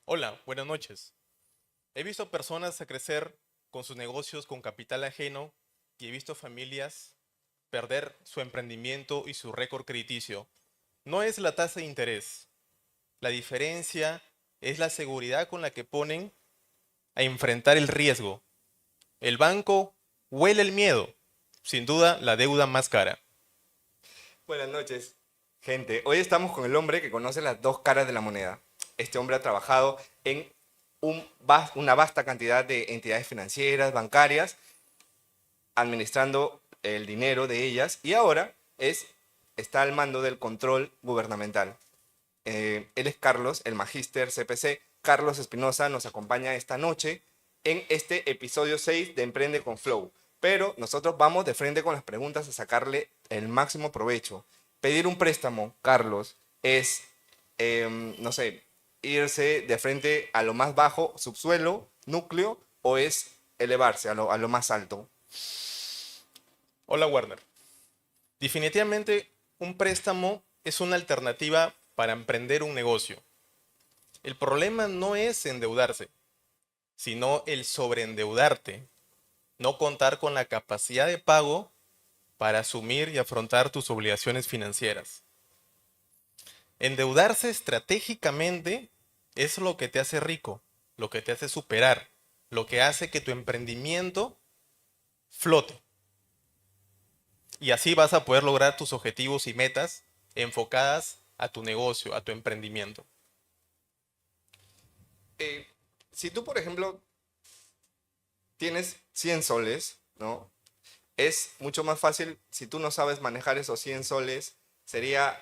Hola, buenas noches. He visto personas a crecer con sus negocios con capital ajeno y he visto familias perder su emprendimiento y su récord crediticio. No es la tasa de interés. La diferencia es la seguridad con la que ponen a enfrentar el riesgo. El banco huele el miedo, sin duda la deuda más cara. Buenas noches, gente. Hoy estamos con el hombre que conoce las dos caras de la moneda. Este hombre ha trabajado en una vasta cantidad de entidades financieras, bancarias, administrando el dinero de ellas y ahora está al mando del control gubernamental. Él es Carlos, el magíster CPC. Carlos Espinosa nos acompaña esta noche en este episodio 6 de Emprende con Flow. Pero nosotros vamos de frente con las preguntas a sacarle el máximo provecho. Pedir un préstamo, Carlos, es, no sé, irse de frente a lo más bajo, subsuelo, núcleo, o es elevarse a lo más alto. Hola Warner. Definitivamente un préstamo es una alternativa para emprender un negocio. El problema no es endeudarse, sino el sobreendeudarte, no contar con la capacidad de pago para asumir y afrontar tus obligaciones financieras. Endeudarse estratégicamente es lo que te hace rico, lo que te hace superar, lo que hace que tu emprendimiento flote. Y así vas a poder lograr tus objetivos y metas enfocadas a tu negocio, a tu emprendimiento. Eh, si tú, por ejemplo, tienes 100 soles, ¿no? Es mucho más fácil si tú no sabes manejar esos 100 soles. Sería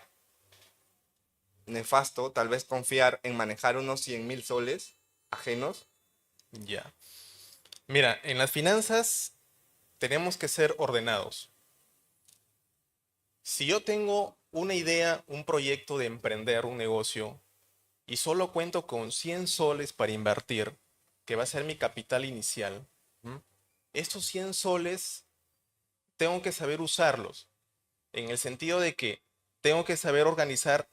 nefasto tal vez confiar en manejar unos 100.000 soles ajenos. Ya. Mira, en las finanzas tenemos que ser ordenados. Si yo tengo una idea, un proyecto de emprender un negocio y solo cuento con 100 soles para invertir, que va a ser mi capital inicial, ¿m? Estos 100 soles tengo que saber usarlos, en el sentido de que tengo que saber organizar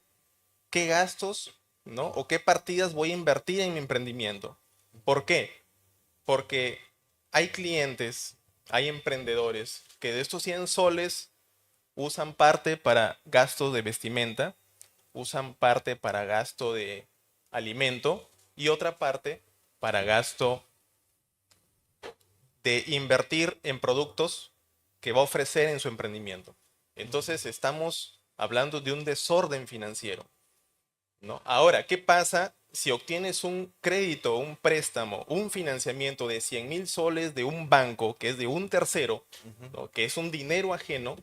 qué gastos, ¿no? O qué partidas voy a invertir en mi emprendimiento. ¿Por qué? Porque hay clientes, hay emprendedores que de estos 100 soles usan parte para gastos de vestimenta, usan parte para gasto de alimento y otra parte para gasto de invertir en productos que va a ofrecer en su emprendimiento. Entonces estamos hablando de un desorden financiero, ¿no? Ahora, ¿qué pasa si obtienes un crédito, un préstamo, un financiamiento de 100,000 soles de un banco que es de un tercero, ¿no? Que es un dinero ajeno,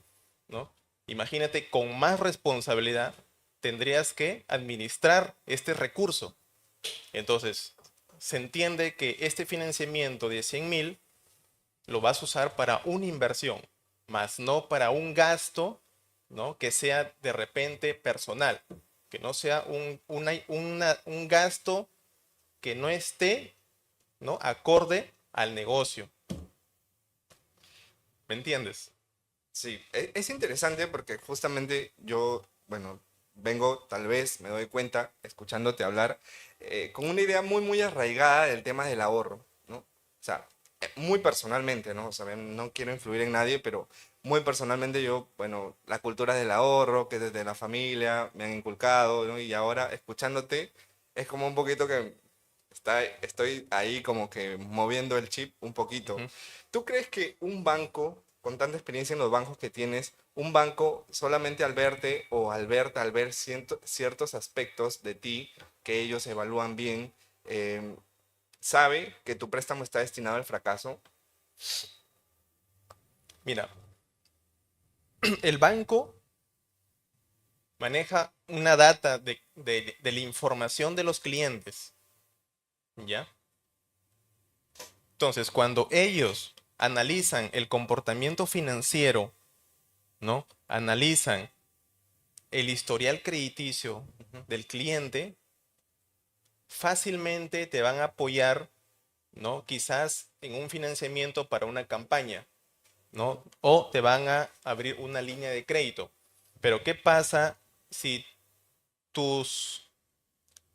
¿no? Imagínate, con más responsabilidad tendrías que administrar este recurso. Entonces, se entiende que este financiamiento de 100,000 lo vas a usar para una inversión, más no para un gasto, ¿no? Que sea de repente personal, que no sea un gasto que no esté, ¿no? Acorde al negocio. ¿Me entiendes? Sí, es interesante porque justamente yo, bueno, vengo tal vez, me doy cuenta, escuchándote hablar, con una idea muy arraigada del tema del ahorro, ¿no? O sea, muy personalmente, ¿no? O sea, no quiero influir en nadie, pero muy personalmente yo, bueno, la cultura del ahorro que desde la familia me han inculcado, ¿no? Y ahora escuchándote es como un poquito que estoy ahí como que moviendo el chip un poquito. Ujú. ¿Tú crees que un banco, con tanta experiencia en los bancos que tienes, un banco solamente al verte o al ver ciertos aspectos de ti que ellos evalúan bien, eh, sabe que tu préstamo está destinado al fracaso? Mira, el banco maneja una data de la información de los clientes, ¿ya? Entonces, cuando ellos analizan el comportamiento financiero, ¿no? Analizan el historial crediticio del cliente, fácilmente te van a apoyar, ¿no? Quizás en un financiamiento para una campaña, ¿no? O te van a abrir una línea de crédito. Pero ¿qué pasa si tus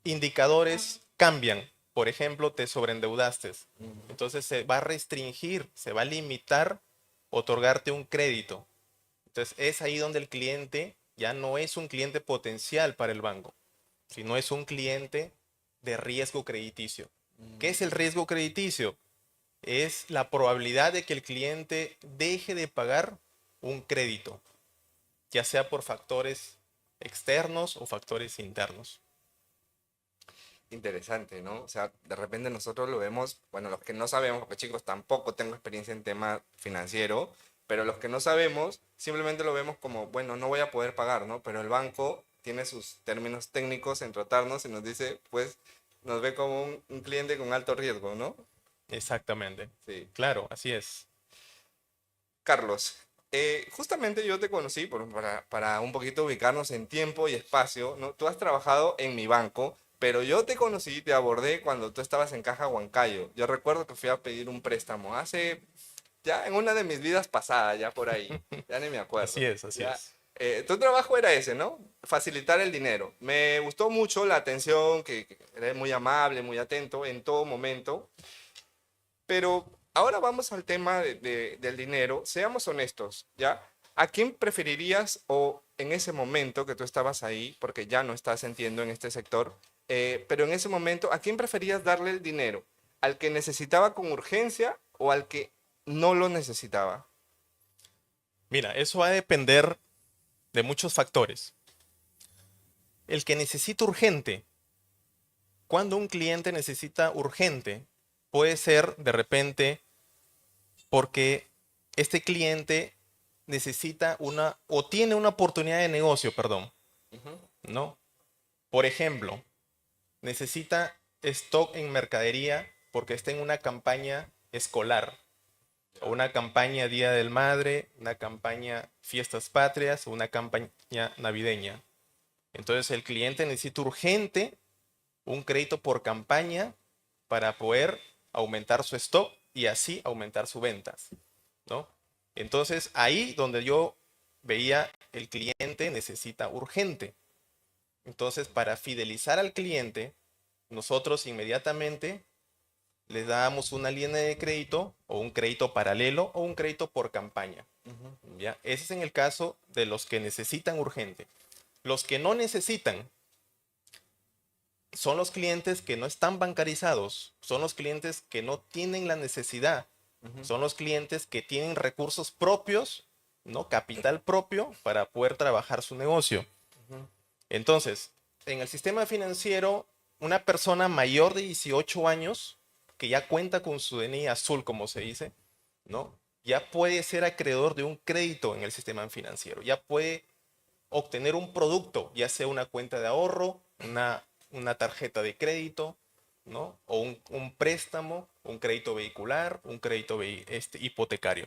indicadores cambian. Por ejemplo, te sobreendeudaste. Entonces se va a restringir, se va a limitar otorgarte un crédito. Entonces es ahí donde el cliente ya no es un cliente potencial para el banco, sino es un cliente de riesgo crediticio. ¿Qué es el riesgo crediticio? Es la probabilidad de que el cliente deje de pagar un crédito, ya sea por factores externos o factores internos. Interesante, ¿no? O sea, de repente nosotros lo vemos, bueno, los que no sabemos, porque chicos, tampoco tengo experiencia en tema financiero, pero los que no sabemos, simplemente lo vemos como, bueno, no voy a poder pagar, ¿no? Pero el banco tiene sus términos técnicos en tratarnos y nos dice, pues, nos ve como un cliente con alto riesgo, ¿no? Exactamente. Sí. Claro, así es. Carlos, justamente yo te conocí para un poquito ubicarnos en tiempo y espacio, ¿no? Tú has trabajado en mi banco, pero yo te conocí, te abordé cuando tú estabas en Caja Huancayo. Yo recuerdo que fui a pedir un préstamo hace, ya en una de mis vidas pasadas, ya por ahí, ya ni me Así acuerdo. es, así Ya, es. tu trabajo era ese, ¿no? Facilitar el dinero. Me gustó mucho la atención, que eres muy amable, muy atento en todo momento. Pero ahora vamos al tema del dinero. Seamos honestos, ¿ya? ¿A quién preferirías o en ese momento que tú estabas ahí, porque ya no estás, entiendo, en este sector, pero en ese momento, ¿a quién preferías darle el dinero? ¿Al que necesitaba con urgencia o al que no lo necesitaba? Mira, eso va a depender de muchos factores. El que necesita urgente, cuando un cliente necesita urgente, puede ser de repente porque este cliente necesita una o tiene una oportunidad de negocio, perdón, Ujú. ¿no? Por ejemplo, necesita stock en mercadería porque está en una campaña escolar o una campaña Día del Madre, una campaña Fiestas Patrias o una campaña navideña. Entonces el cliente necesita urgente un crédito por campaña para poder aumentar su stock y así aumentar sus ventas, ¿no? Entonces ahí donde yo veía el cliente necesita urgente. Entonces para fidelizar al cliente, nosotros inmediatamente les dábamos una línea de crédito o un crédito paralelo o un crédito por campaña. ¿Ya? Ese es en el caso de los que necesitan urgente. Los que no necesitan son los clientes que no están bancarizados, son los clientes que no tienen la necesidad, son los clientes que tienen recursos propios, ¿no? Capital propio para poder trabajar su negocio. Entonces, en el sistema financiero, una persona mayor de 18 años, que ya cuenta con su DNI azul, como se dice, ¿no? Ya puede ser acreedor de un crédito en el sistema financiero, ya puede obtener un producto, ya sea una cuenta de ahorro, una tarjeta de crédito, ¿no? O un préstamo, un crédito vehicular, un crédito hipotecario.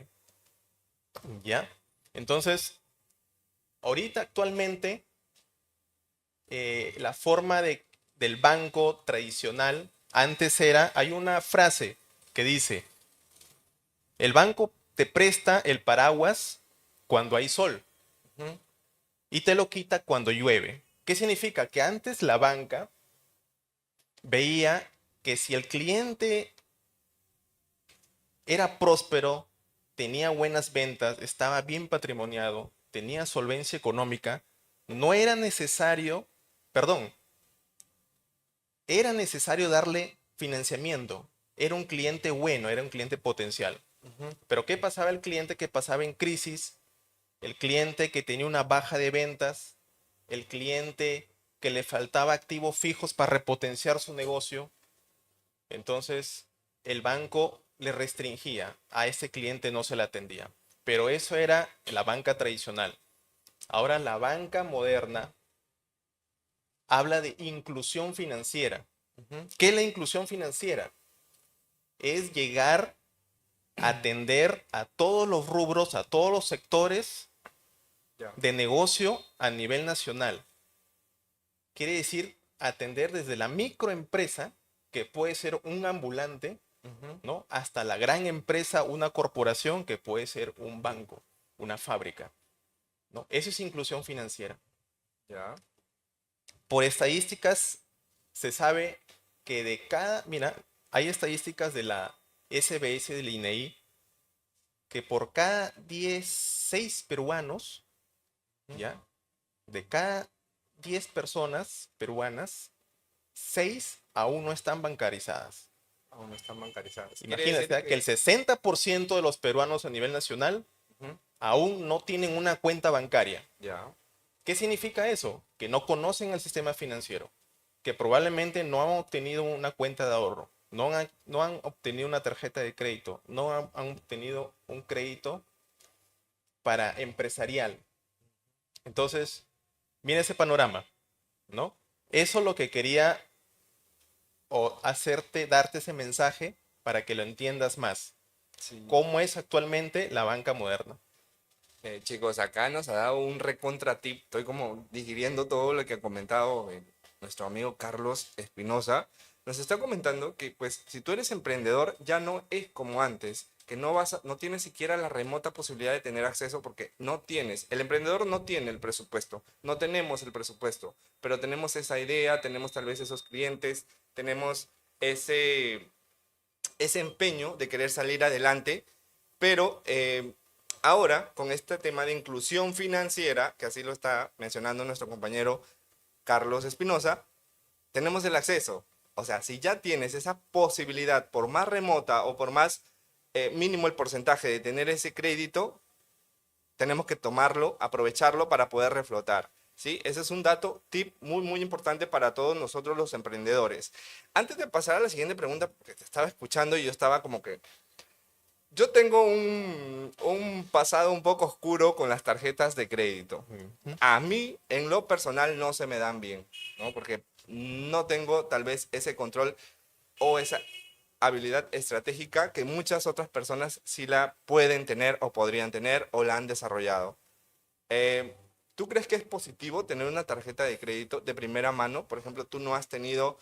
¿Ya? Entonces, ahorita actualmente, la forma del banco tradicional, antes era, hay una frase que dice, el banco te presta el paraguas cuando hay sol. Y te lo quita cuando llueve. ¿Qué significa? Que antes la banca veía que si el cliente era próspero, tenía buenas ventas, estaba bien patrimoniado, tenía solvencia económica, no era necesario, perdón, era necesario darle financiamiento. Era un cliente bueno, era un cliente potencial. Pero ¿qué pasaba el cliente que pasaba en crisis? El cliente que tenía una baja de ventas, el cliente que le faltaba activos fijos para repotenciar su negocio. Entonces, el banco le restringía, a ese cliente no se le atendía. Pero eso era la banca tradicional. Ahora la banca moderna habla de inclusión financiera. ¿Qué es la inclusión financiera? Es llegar a atender a todos los rubros, a todos los sectores Ya. de negocio a nivel nacional. Quiere decir atender desde la microempresa, que puede ser un ambulante, ¿no? Hasta la gran empresa, una corporación, que puede ser un banco, una fábrica, ¿no? Eso es inclusión financiera. Ya. Por estadísticas se sabe que de cada, mira, hay estadísticas de la SBS del INEI que por cada 16 peruanos, ¿ya? De cada 10 personas peruanas, 6 aún no están bancarizadas. Aún no están bancarizadas. Quiere decir Imagínate que el que... 60% de los peruanos a nivel nacional Ujú, aún no tienen una cuenta bancaria. ya, ¿Qué significa eso? Que no conocen el sistema financiero, que probablemente no han obtenido una cuenta de ahorro, no han obtenido una tarjeta de crédito, no han obtenido un crédito para empresarial. Entonces, mira ese panorama, ¿no? Eso es lo que quería o hacerte, darte ese mensaje para que lo entiendas más. sí. ¿Cómo es actualmente la banca moderna? Chicos, acá nos ha dado un recontra tip. Estoy como digiriendo todo lo que ha comentado nuestro amigo Carlos Espinosa. Nos está comentando que, pues, si tú eres emprendedor, ya no es como antes, que no tienes siquiera la remota posibilidad de tener acceso porque no tienes. El emprendedor no tiene el presupuesto, no tenemos el presupuesto, pero tenemos esa idea, tenemos tal vez esos clientes, tenemos ese, ese empeño de querer salir adelante, pero ahora con este tema de inclusión financiera, que así lo está mencionando nuestro compañero Carlos Espinosa, tenemos el acceso. O sea, si ya tienes esa posibilidad, por más remota o por más mínimo el porcentaje de tener ese crédito, tenemos que tomarlo, aprovecharlo para poder reflotar. ¿Sí? Ese es un dato, tip muy, muy importante para todos nosotros los emprendedores. Antes de pasar a la siguiente pregunta, porque te estaba escuchando y yo estaba como que... Yo tengo un pasado un poco oscuro con las tarjetas de crédito. Ujú. A mí, en lo personal, no se me dan bien, ¿no? Porque no tengo tal vez ese control o esa habilidad estratégica que muchas otras personas sí la pueden tener o podrían tener o la han desarrollado. Eh, ¿Tú crees que es positivo tener una tarjeta de crédito de primera mano? Por ejemplo, tú no has tenido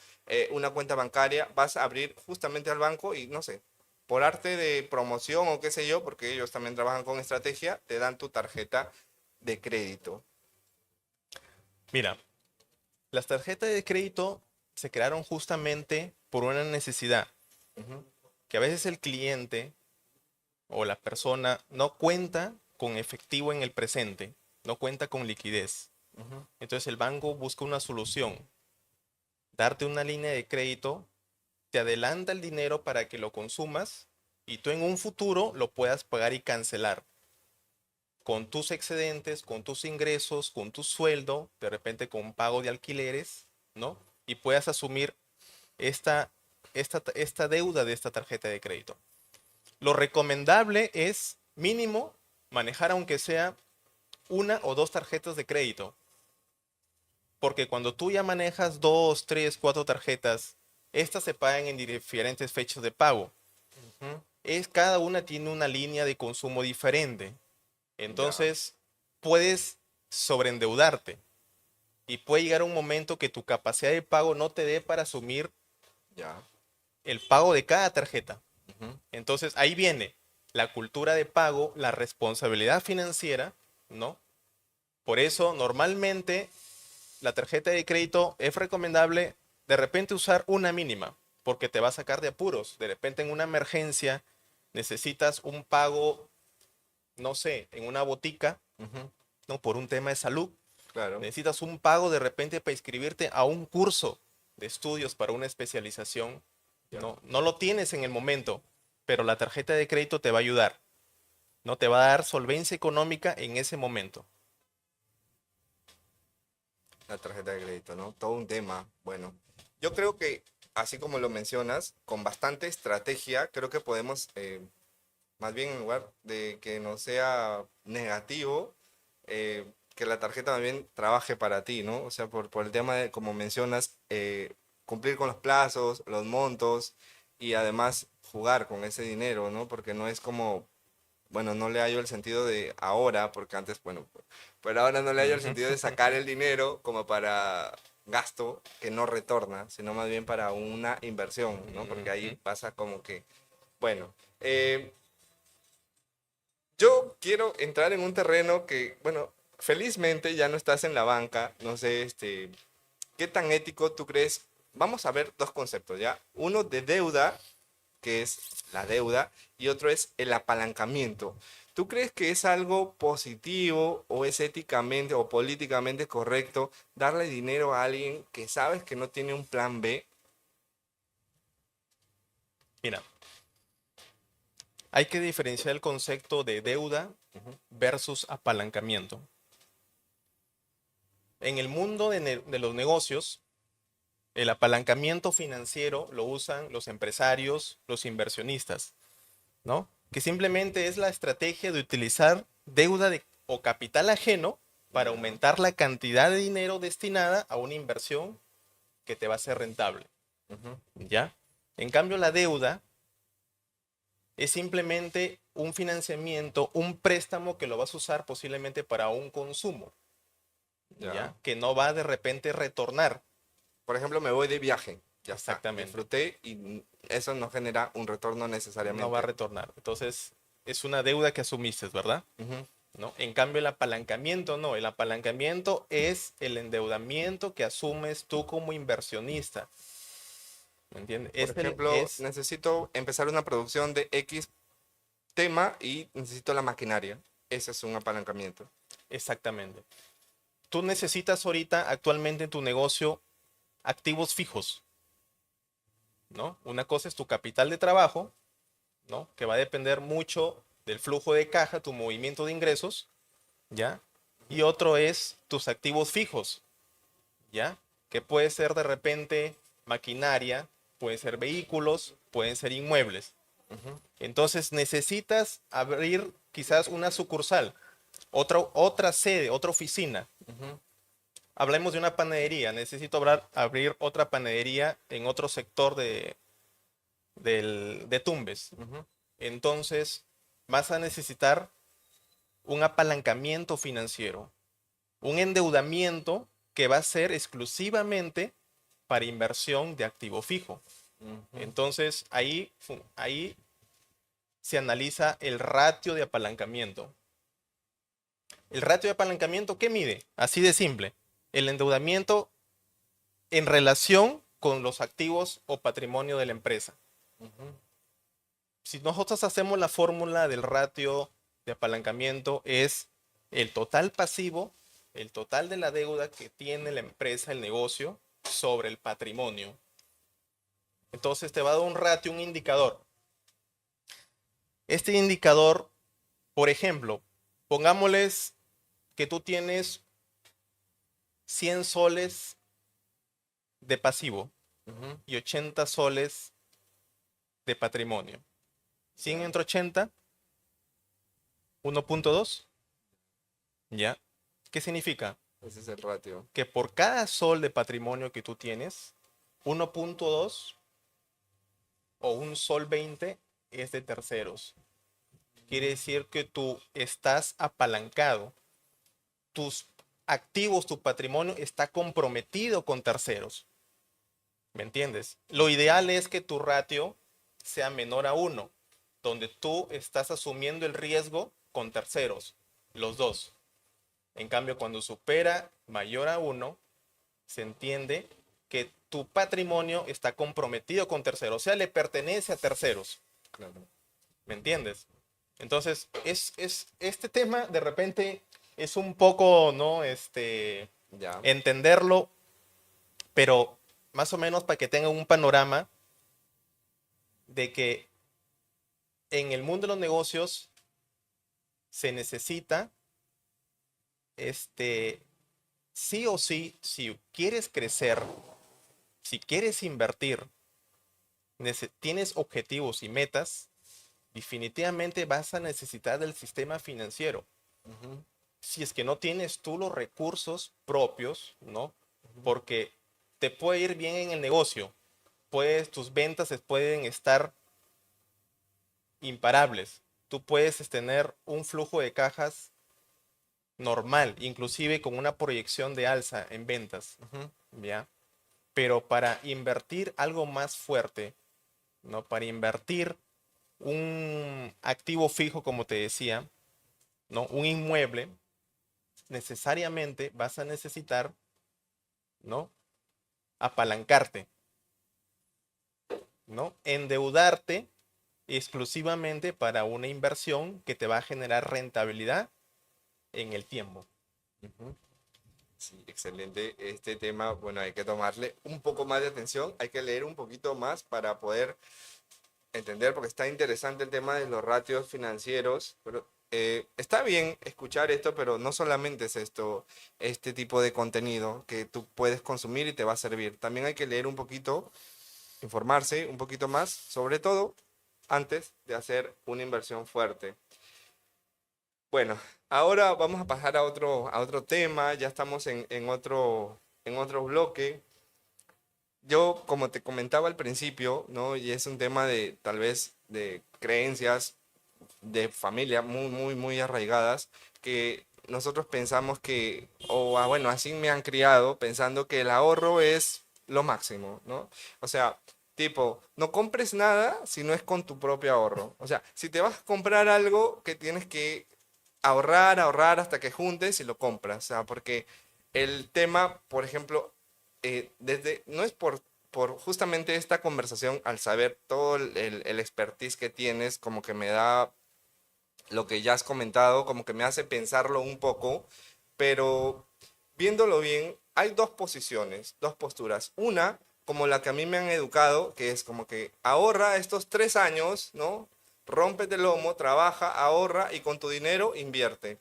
una cuenta bancaria, vas a abrir justamente al banco y no sé, por arte de promoción o qué sé yo, porque ellos también trabajan con estrategia, te dan tu tarjeta de crédito. Mira, las tarjetas de crédito se crearon justamente por una necesidad, Ujú, que a veces el cliente o la persona no cuenta con efectivo en el presente, no cuenta con liquidez. ujú, Entonces el banco busca una solución, darte una línea de crédito, te adelanta el dinero para que lo consumas y tú en un futuro lo puedas pagar y cancelar con tus excedentes, con tus ingresos, con tu sueldo, de repente con pago de alquileres, ¿no? Y puedas asumir esta, esta deuda de esta tarjeta de crédito. Lo recomendable es mínimo manejar aunque sea una o dos tarjetas de crédito, porque cuando tú ya manejas dos, tres, cuatro tarjetas, estas se pagan en diferentes fechas de pago. ujú. Cada una tiene una línea de consumo diferente. Ya, Entonces, puedes sobreendeudarte y puede llegar un momento que tu capacidad de pago no te dé para asumir ya. el pago de cada tarjeta. Ujú. Entonces, ahí viene la cultura de pago, la responsabilidad financiera, ¿no? Por eso, normalmente, la tarjeta de crédito es recomendable de repente usar una mínima, porque te va a sacar de apuros. De repente, en una emergencia, necesitas un pago, no sé, en una botica, Ujú, ¿no? Por un tema de salud. claro, Necesitas un pago de repente para inscribirte a un curso de estudios para una especialización. ya. No, no lo tienes en el momento, pero la tarjeta de crédito te va a ayudar. No te va a dar solvencia económica en ese momento. La tarjeta de crédito, ¿no? Todo un tema. Bueno, yo creo que, así como lo mencionas, con bastante estrategia, creo que podemos, más bien en lugar de que no sea negativo, que la tarjeta también trabaje para ti, ¿no? O sea, por el tema de, como mencionas, cumplir con los plazos, los montos y además jugar con ese dinero, ¿no? Porque no es como bueno, no le hallo el sentido de ahora, porque antes, bueno, pero ahora no le hallo el Ujú. sentido de sacar el dinero como para gasto que no retorna, sino más bien para una inversión, ¿no? Porque ahí Ujú. pasa como que, bueno, yo quiero entrar en un terreno que, bueno, felizmente ya no estás en la banca, no sé, ¿qué tan ético tú crees? vamos a ver dos conceptos, ¿ya? Uno de deuda, que es la deuda, y otro es el apalancamiento. ¿Tú crees que es algo positivo o es éticamente o políticamente correcto darle dinero a alguien que sabes que no tiene un plan B? Mira, hay que diferenciar el concepto de deuda versus apalancamiento. En el mundo de los negocios, el apalancamiento financiero lo usan los empresarios, los inversionistas, ¿no? Que simplemente es la estrategia de utilizar deuda o capital ajeno para aumentar la cantidad de dinero destinada a una inversión que te va a ser rentable, ¿ya? En cambio, la deuda es simplemente un financiamiento, un préstamo que lo vas a usar posiblemente para un consumo, ¿ya? Que no va de repente a retornar. Por ejemplo, me voy de viaje. Ya está. Exactamente. Disfruté y eso no genera un retorno necesariamente. No va a retornar. Entonces, es una deuda que asumiste, ¿verdad? ¿No? En cambio, el apalancamiento no. El apalancamiento es el endeudamiento que asumes tú como inversionista. ¿Me entiendes? Por ejemplo, necesito empezar una producción de X tema y necesito la maquinaria. Ese es un apalancamiento. Exactamente. Tú necesitas ahorita, actualmente en tu negocio, activos fijos, ¿no? Una cosa es tu capital de trabajo, ¿no? Que va a depender mucho del flujo de caja, tu movimiento de ingresos, ¿ya? Y otro es tus activos fijos, ¿ya? Que puede ser de repente maquinaria, pueden ser vehículos, pueden ser inmuebles. Entonces necesitas abrir quizás una sucursal, otra sede, otra oficina. Hablemos de una panadería. Necesito abrir otra panadería en otro sector de Tumbes. Entonces vas a necesitar un apalancamiento financiero, un endeudamiento que va a ser exclusivamente para inversión de activo fijo. Entonces ahí se analiza el ratio de apalancamiento. El ratio de apalancamiento, ¿qué mide? Así de simple. El endeudamiento en relación con los activos o patrimonio de la empresa. Si nosotros hacemos la fórmula del ratio de apalancamiento, es el total pasivo, el total de la deuda que tiene la empresa, el negocio, sobre el patrimonio. Entonces te va a dar un ratio, un indicador. Este indicador, por ejemplo, pongámosles que tú tienes 100 soles de pasivo y 80 soles de patrimonio. 100 entre 80, 1.2. ¿Ya? ¿Qué significa? Ese es el ratio. Que por cada sol de patrimonio que tú tienes, 1.2 o un sol 20 es de terceros. Quiere decir que tú estás apalancado. Tus activos, tu patrimonio está comprometido con terceros. ¿Me entiendes? Lo ideal es que tu ratio sea menor a 1, donde tú estás asumiendo el riesgo con terceros, los dos. En cambio, cuando supera mayor a 1, se entiende que tu patrimonio está comprometido con terceros, o sea, le pertenece a terceros. Claro. ¿Me entiendes? Entonces, este tema de repente es un poco, ¿no? Ya. Entenderlo, pero más o menos para que tengan un panorama de que en el mundo de los negocios se necesita, sí o sí, si quieres crecer, si quieres invertir, tienes objetivos y metas, definitivamente vas a necesitar del sistema financiero. Si es que no tienes tú los recursos propios, ¿no? Porque te puede ir bien en el negocio, tus ventas pueden estar imparables. Tú puedes tener un flujo de cajas normal, inclusive con una proyección de alza en ventas, ¿ya? Pero para invertir algo más fuerte, ¿no? Para invertir un activo fijo, como te decía, ¿no? Un inmueble, necesariamente vas a necesitar, ¿no? Apalancarte. ¿no? Endeudarte exclusivamente para una inversión que te va a generar rentabilidad en el tiempo. Ujú. Sí, excelente. Este tema, bueno, hay que tomarle un poco más de atención, hay que leer un poquito más para poder entender, porque está interesante el tema de los ratios financieros, pero está bien escuchar esto, pero no solamente es esto, este tipo de contenido que tú puedes consumir y te va a servir. También hay que leer un poquito, informarse un poquito más, sobre todo antes de hacer una inversión fuerte. Bueno, ahora vamos a pasar a otro tema, ya estamos en otro bloque. Yo, como te comentaba al principio, ¿no? Y es un tema de tal vez de creencias de familia muy arraigadas, que nosotros pensamos que, o bueno, así me han criado, pensando que el ahorro es lo máximo, ¿no? O sea, tipo, no compres nada si no es con tu propio ahorro. O sea, si te vas a comprar algo que tienes que ahorrar hasta que juntes y lo compras. O sea, porque el tema, por ejemplo, no es por justamente esta conversación, al saber todo el expertise que tienes, como que me da lo que ya has comentado, como que me hace pensarlo un poco, pero viéndolo bien, hay dos posiciones, dos posturas. Una, como la que a mí me han educado, que es como que ahorra estos 3 años, ¿no? Rómpete el lomo, trabaja, ahorra y con tu dinero invierte.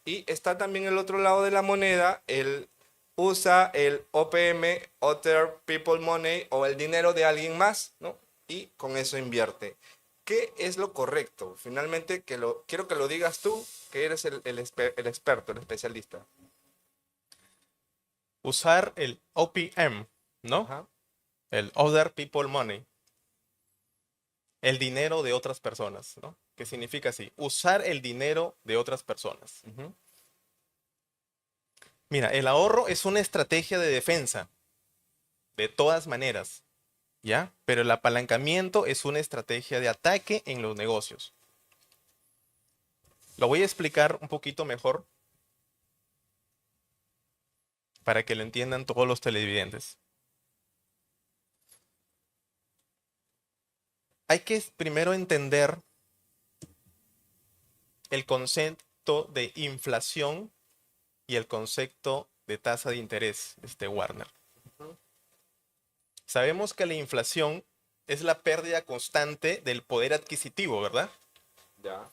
Y está también el otro lado de la moneda, el usa el OPM, Other People Money, o el dinero de alguien más, ¿no? Y con eso invierte. ¿Qué es lo correcto? Finalmente, quiero que lo digas tú, que eres el experto, el especialista. Usar el OPM, ¿no? Ajá. El Other People Money, el dinero de otras personas, ¿no? ¿Qué significa así? Usar el dinero de otras personas. Ujú. Mira, el ahorro es una estrategia de defensa, de todas maneras, ¿ya? Pero el apalancamiento es una estrategia de ataque en los negocios. Lo voy a explicar un poquito mejor para que lo entiendan todos los televidentes. Hay que primero entender el concepto de inflación y el concepto de tasa de interés, Warner. Sabemos que la inflación es la pérdida constante del poder adquisitivo, ¿verdad? Ya.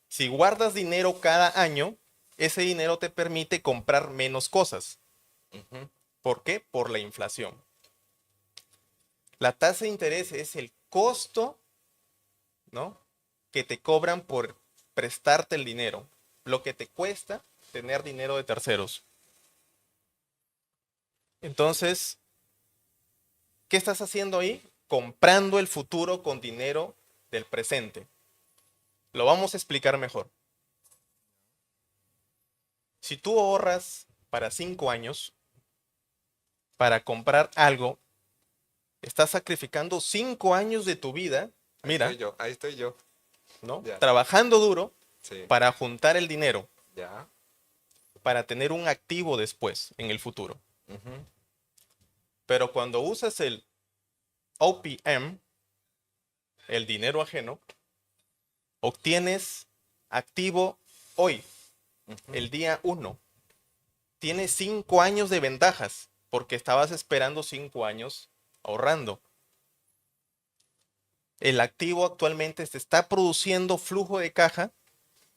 Si guardas dinero cada año, ese dinero te permite comprar menos cosas. Ujú. ¿Por qué? Por la inflación. La tasa de interés es el costo, ¿no? Que te cobran por prestarte el dinero, lo que te cuesta tener dinero de terceros. Entonces, ¿qué estás haciendo ahí? Comprando el futuro con dinero del presente. Lo vamos a explicar mejor. Si tú ahorras para 5 años para comprar algo, estás sacrificando 5 años de tu vida, mira, Ahí estoy yo. ¿no? Ya. Trabajando duro Sí. para juntar el dinero, Ya. para tener un activo después, en el futuro. Ujú. Pero cuando usas el OPM, el dinero ajeno, obtienes activo hoy, Ujú. el día 1. Tienes 5 años de ventajas porque estabas esperando 5 años ahorrando. El activo actualmente se está produciendo flujo de caja,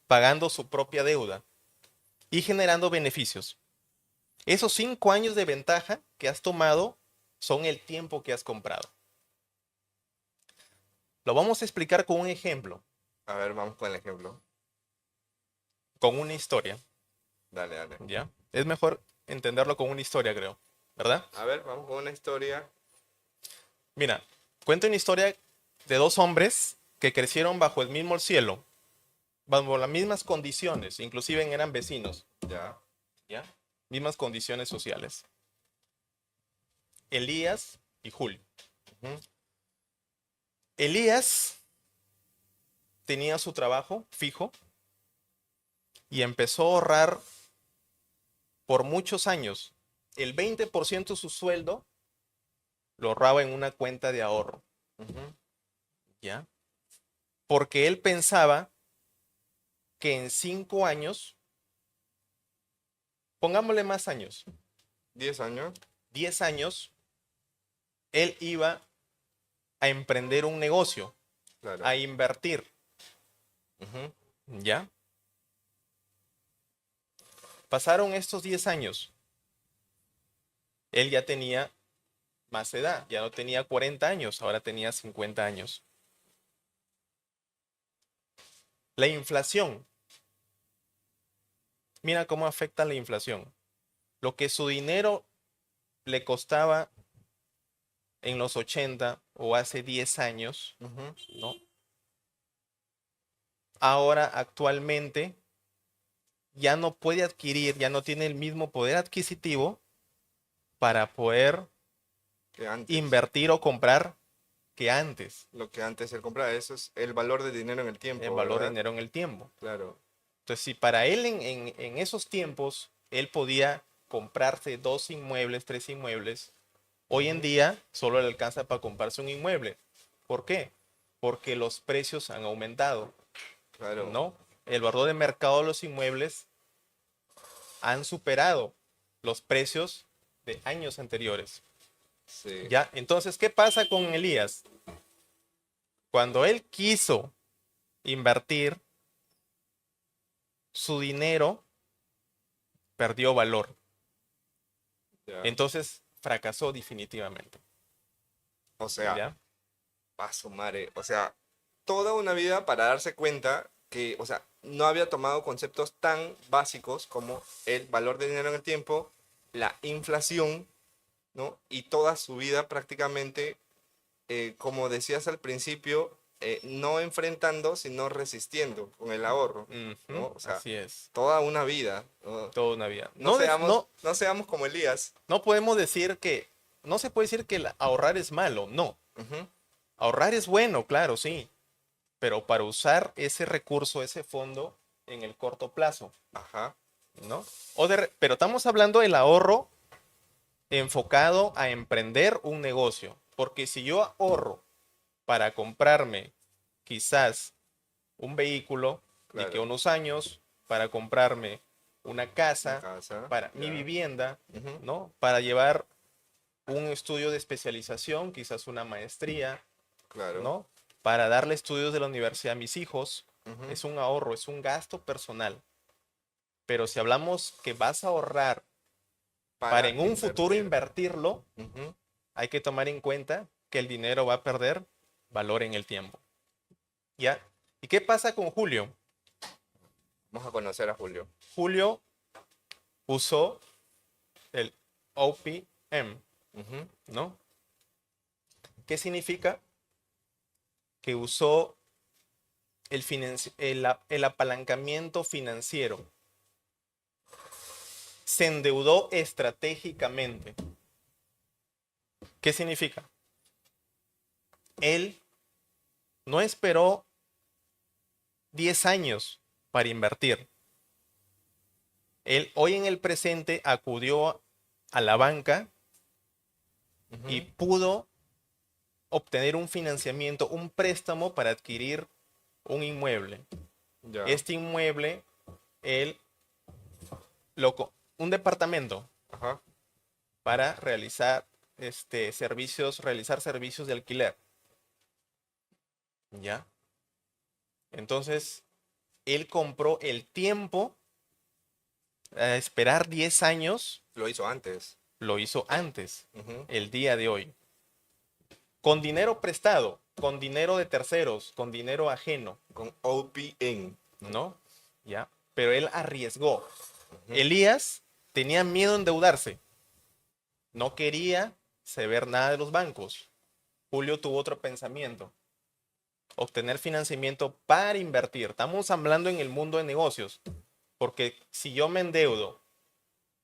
pagando su propia deuda y generando beneficios. Esos 5 años de ventaja que has tomado son el tiempo que has comprado. Lo vamos a explicar con un ejemplo, A ver, vamos con el ejemplo. con una historia, Dale, dale. ¿ya? Es mejor entenderlo con una historia, creo, ¿verdad? A ver, vamos con una historia. Mira, cuento una historia de dos hombres que crecieron bajo el mismo cielo, bajo las mismas condiciones, inclusive eran vecinos, Ya. ¿ya? Mismas condiciones sociales. Elías y Julio. Ujú. Elías tenía su trabajo fijo y empezó a ahorrar por muchos años. El 20% de su sueldo lo ahorraba en una cuenta de ahorro. Ujú. ¿ya? Porque él pensaba que en 5 años, pongámosle más años, 10 años. 10 años, él iba a emprender un negocio, Claro. a invertir, Ujú. ¿ya? Pasaron estos 10 años, él ya tenía más edad, ya no tenía 40 años, ahora tenía 50 años. La inflación, mira cómo afecta la inflación. Lo que su dinero le costaba en los 80 o hace 10 años, Ujú. ¿no? Ahora actualmente ya no puede adquirir, ya no tiene el mismo poder adquisitivo para poder Que antes. invertir o comprar que antes Lo que antes él compraba. Eso es el valor de dinero en el en tiempo, valor de ¿verdad? dinero en el tiempo. Claro. Entonces, si para él en esos tiempos él podía comprarse 2 inmuebles, 3 inmuebles, hoy en Ujú. día solo le alcanza para comprarse un inmueble. ¿Por qué? Porque los precios han aumentado, Claro. ¿no? El valor de mercado de los inmuebles han superado los precios de años anteriores. Sí. ¿Ya? Entonces, ¿qué pasa con Elías? Cuando él quiso invertir, su dinero perdió valor. Ya. Entonces, fracasó definitivamente. O sea, ¿Ya? a su madre. O sea, toda una vida para darse cuenta que, o sea, no había tomado conceptos tan básicos como el valor de dinero en el tiempo, la inflación, ¿no? Y toda su vida prácticamente, como decías al principio, no enfrentando, sino resistiendo con el ahorro, Ujú, ¿no? O sea, así es. toda una vida, ¿no? Toda una vida. No No, seamos, no seamos como Elías. no podemos decir que, no se puede decir que ahorrar es malo, no. Ujú. Ahorrar es bueno, claro, sí, pero para usar ese recurso, ese fondo en el corto plazo, Ajá, ¿no? Pero estamos hablando del ahorro enfocado a emprender un negocio, porque si yo ahorro para comprarme quizás un vehículo de que claro. unos años, para comprarme una Una casa, casa, para mi ya. vivienda, Ujú. ¿no? Para llevar un estudio de especialización, quizás una maestría, Claro. ¿no? Para darle estudios de la universidad a mis hijos, Ujú. es un ahorro, es un gasto personal. Pero si hablamos que vas a ahorrar para Para en un futuro invertir. invertirlo, Ujú. hay que tomar en cuenta que el dinero va a perder valor en el tiempo. ¿Ya? ¿Y qué pasa con Julio? Vamos a conocer a Julio. Julio usó el OPM, Ujú. ¿no? ¿Qué significa? Que usó el apalancamiento financiero. Se endeudó estratégicamente. ¿Qué significa? Él no esperó 10 años para invertir. Él hoy en el presente acudió a la banca y Ujú. pudo obtener un financiamiento, un préstamo para adquirir un inmueble. Ya. Este inmueble, él un departamento Ajá. para realizar realizar servicios de alquiler. ¿Ya? Entonces, él compró el tiempo a esperar 10 años, Lo hizo antes. lo hizo antes, Ujú. el día de hoy. Con dinero prestado, con dinero de terceros, con dinero ajeno, Con OPN. ¿no? ¿Ya? Pero él arriesgó. Ujú. Elías tenía miedo de endeudarse. No quería saber nada de los bancos. Julio tuvo otro pensamiento. Obtener financiamiento para invertir. Estamos hablando en el mundo de negocios. Porque si yo me endeudo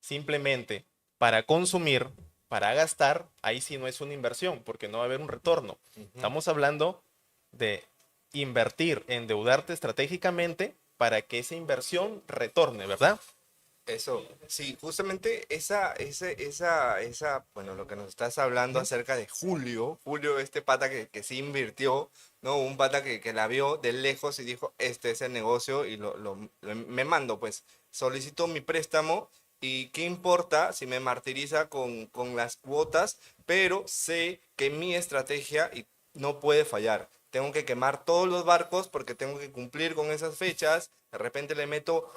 simplemente para consumir, para gastar, ahí sí no es una inversión, porque no va a haber un retorno. Ujú. Estamos hablando de invertir, endeudarte estratégicamente para que esa inversión retorne, ¿verdad? Eso, sí, justamente bueno, lo que nos estás hablando Ujú. acerca de Julio, este pata que sí invirtió, ¿no? Un pata que la vio de lejos y dijo, este es el negocio y me mando, pues, solicito mi préstamo y qué importa si me martiriza con las cuotas, pero sé que mi estrategia no puede fallar. Tengo que quemar todos los barcos porque tengo que cumplir con esas fechas. De repente le meto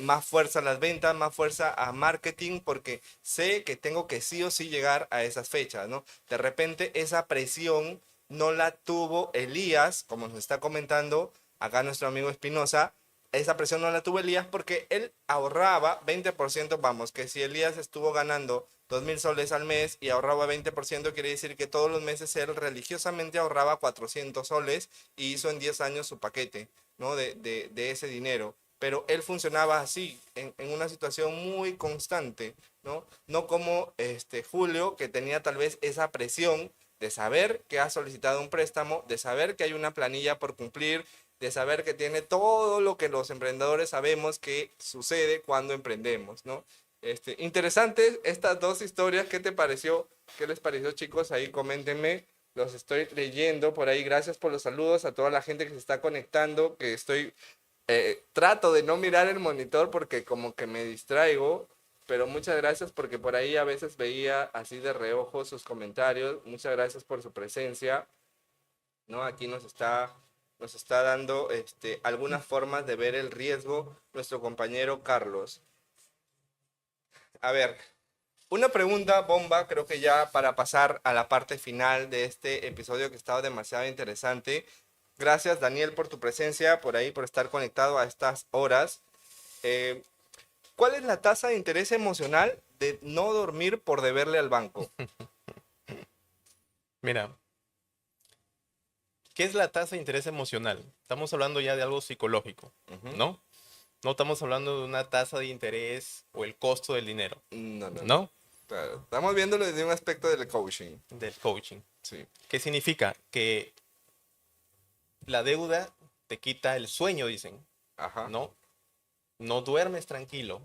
más fuerza a las ventas, más fuerza a marketing, porque sé que tengo que sí o sí llegar a esas fechas, ¿no? De repente esa presión no la tuvo Elías, como nos está comentando acá nuestro amigo Espinosa, esa presión no la tuvo Elías porque él ahorraba 20%, vamos, que si Elías estuvo ganando 2.000 soles al mes y ahorraba 20%, quiere decir que todos los meses él religiosamente ahorraba 400 soles y hizo en 10 años su paquete, ¿no? De ese dinero. Pero él funcionaba así, en una situación muy constante, ¿no? No como Julio, que tenía tal vez esa presión de saber que ha solicitado un préstamo, de saber que hay una planilla por cumplir, de saber que tiene todo lo que los emprendedores sabemos que sucede cuando emprendemos, ¿no? Interesantes estas dos historias. ¿Qué te pareció? ¿Qué les pareció, chicos? Ahí coméntenme. Los estoy leyendo por ahí. Gracias por los saludos a toda la gente que se está conectando, que trato de no mirar el monitor porque como que me distraigo, pero muchas gracias porque por ahí a veces veía así de reojo sus comentarios. Muchas gracias por su presencia, ¿no? Aquí nos está dando algunas formas de ver el riesgo nuestro compañero Carlos. A ver, una pregunta bomba, creo que ya para pasar a la parte final de este episodio que ha estado demasiado interesante. Gracias, Daniel, por tu presencia, por ahí, por estar conectado a estas horas. Eh, ¿Cuál es la tasa de interés emocional de no dormir por deberle al banco? Mira, ¿qué es la tasa de interés emocional? Estamos hablando ya de algo psicológico, Ujú. ¿no? No estamos hablando de una tasa de interés o el costo del dinero, No, no, no. ¿no? Claro, estamos viéndolo desde un aspecto del coaching. Del coaching. Sí. ¿Qué significa? Que la deuda te quita el sueño, dicen, Ajá. ¿no? No duermes tranquilo.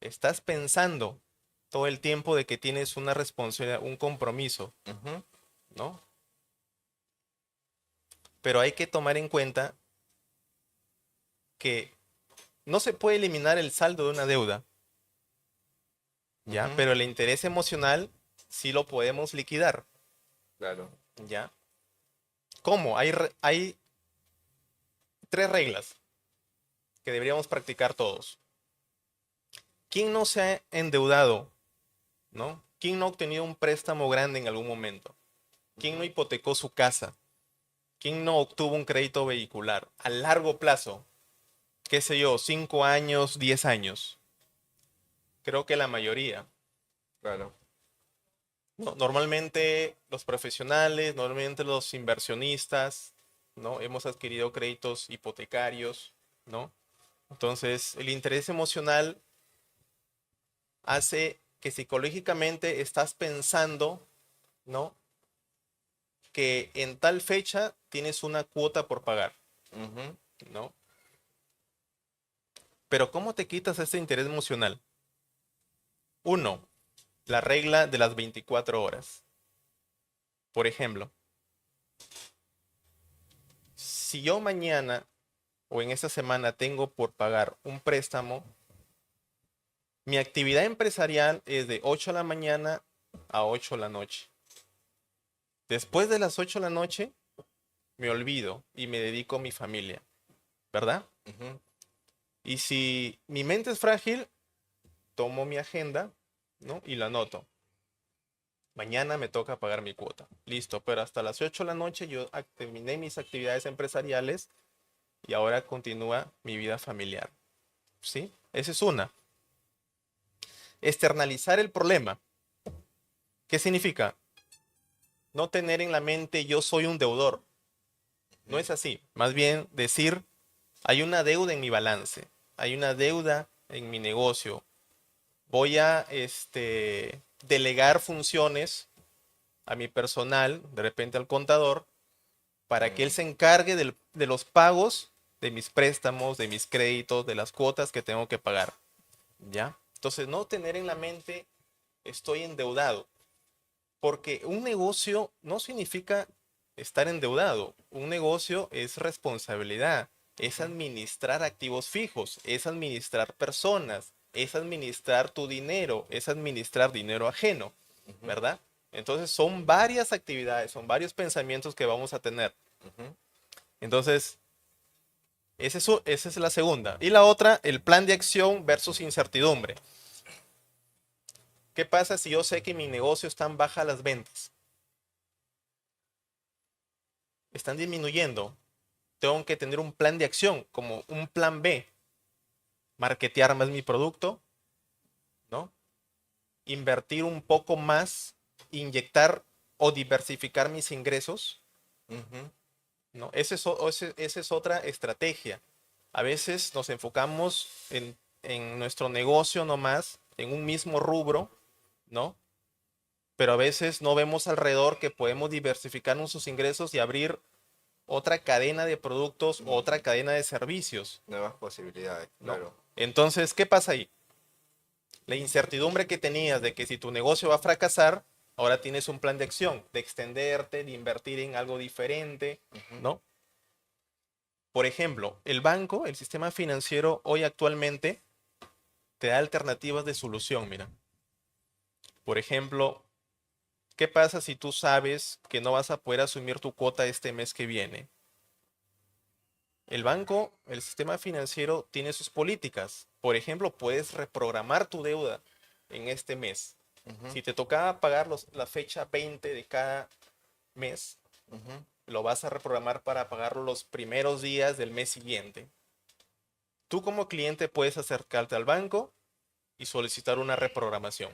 Estás pensando todo el tiempo de que tienes una responsabilidad, un compromiso, Ujú. ¿no? Pero hay que tomar en cuenta que no se puede eliminar el saldo de una deuda, ¿ya? Ujú. Pero el interés emocional sí lo podemos liquidar, Claro. ¿ya? ¿Cómo? Hay tres reglas que deberíamos practicar todos. ¿Quién no se ha endeudado, ¿no? ¿Quién no ha obtenido un préstamo grande en algún momento? ¿Quién no Ujú. hipotecó su casa? ¿Quién no obtuvo un crédito vehicular a largo plazo? ¿Qué sé yo? 5 años, 10 años. Creo que la mayoría. Claro. ¿No? Normalmente los profesionales, normalmente los inversionistas, ¿no? Hemos adquirido créditos hipotecarios, ¿no? Entonces, el interés emocional hace que psicológicamente estás pensando, ¿no? Que en tal fecha tienes una cuota por pagar, Ujú. ¿no? Pero ¿cómo te quitas ese interés emocional? Uno, la regla de las 24 horas. Por ejemplo, si yo mañana o en esta semana tengo por pagar un préstamo, mi actividad empresarial es de 8 de la mañana a 8 de la noche. Después de las 8 de la noche, me olvido y me dedico a mi familia, ¿verdad? Ujú. Y si mi mente es frágil, tomo mi agenda, ¿no? Y la anoto. Mañana me toca pagar mi cuota. Listo, pero hasta las 8 de la noche yo terminé mis actividades empresariales y ahora continúa mi vida familiar. ¿Sí? Esa es una. Externalizar el problema. ¿Qué significa? No tener en la mente yo soy un deudor. No Ujú. es así. Más bien decir, hay una deuda en mi balance, hay una deuda en mi negocio. Voy a delegar funciones a mi personal, de repente al contador, para que él Mm. se encargue de los pagos de mis préstamos, de mis créditos, de las cuotas que tengo que pagar. ¿ya? Entonces, no tener en la mente, estoy endeudado, porque un negocio no significa estar endeudado. Un negocio es responsabilidad, es Ujú, administrar activos fijos, es administrar personas, es administrar tu dinero, es administrar dinero ajeno, ujú, ¿verdad? Entonces son varias actividades, son varios pensamientos que vamos a tener. ujú. Entonces, esa es la segunda. Y la otra, el plan de acción versus incertidumbre. ¿Qué pasa si yo sé que mi negocio están bajas las ventas? Están disminuyendo. Tengo que tener un plan de acción, como un plan B. Marketear más mi producto, ¿no? Invertir un poco más, inyectar o diversificar mis ingresos, Ujú, ¿no? Esa es otra estrategia. A veces nos enfocamos en nuestro negocio nomás, en un mismo rubro, ¿no? Pero a veces no vemos alrededor que podemos diversificar nuestros ingresos y abrir otra cadena de productos o otra ujú. cadena de servicios, Nuevas posibilidades, ¿no? claro. Entonces, ¿qué pasa ahí? La incertidumbre que tenías de que si tu negocio va a fracasar, ahora tienes un plan de acción, de extenderte, de invertir en algo diferente, Ujú, ¿no? Por ejemplo, el banco, el sistema financiero hoy actualmente te da alternativas de solución, mira. Por ejemplo, ¿qué pasa si tú sabes que no vas a poder asumir tu cuota este mes que viene? El banco, el sistema financiero tiene sus políticas. Por ejemplo, puedes reprogramar tu deuda en este mes. ujú, Si te tocaba pagar la fecha 20 de cada mes, ujú. lo vas a reprogramar para pagarlo los primeros días del mes siguiente. Tú como cliente puedes acercarte al banco y solicitar una reprogramación.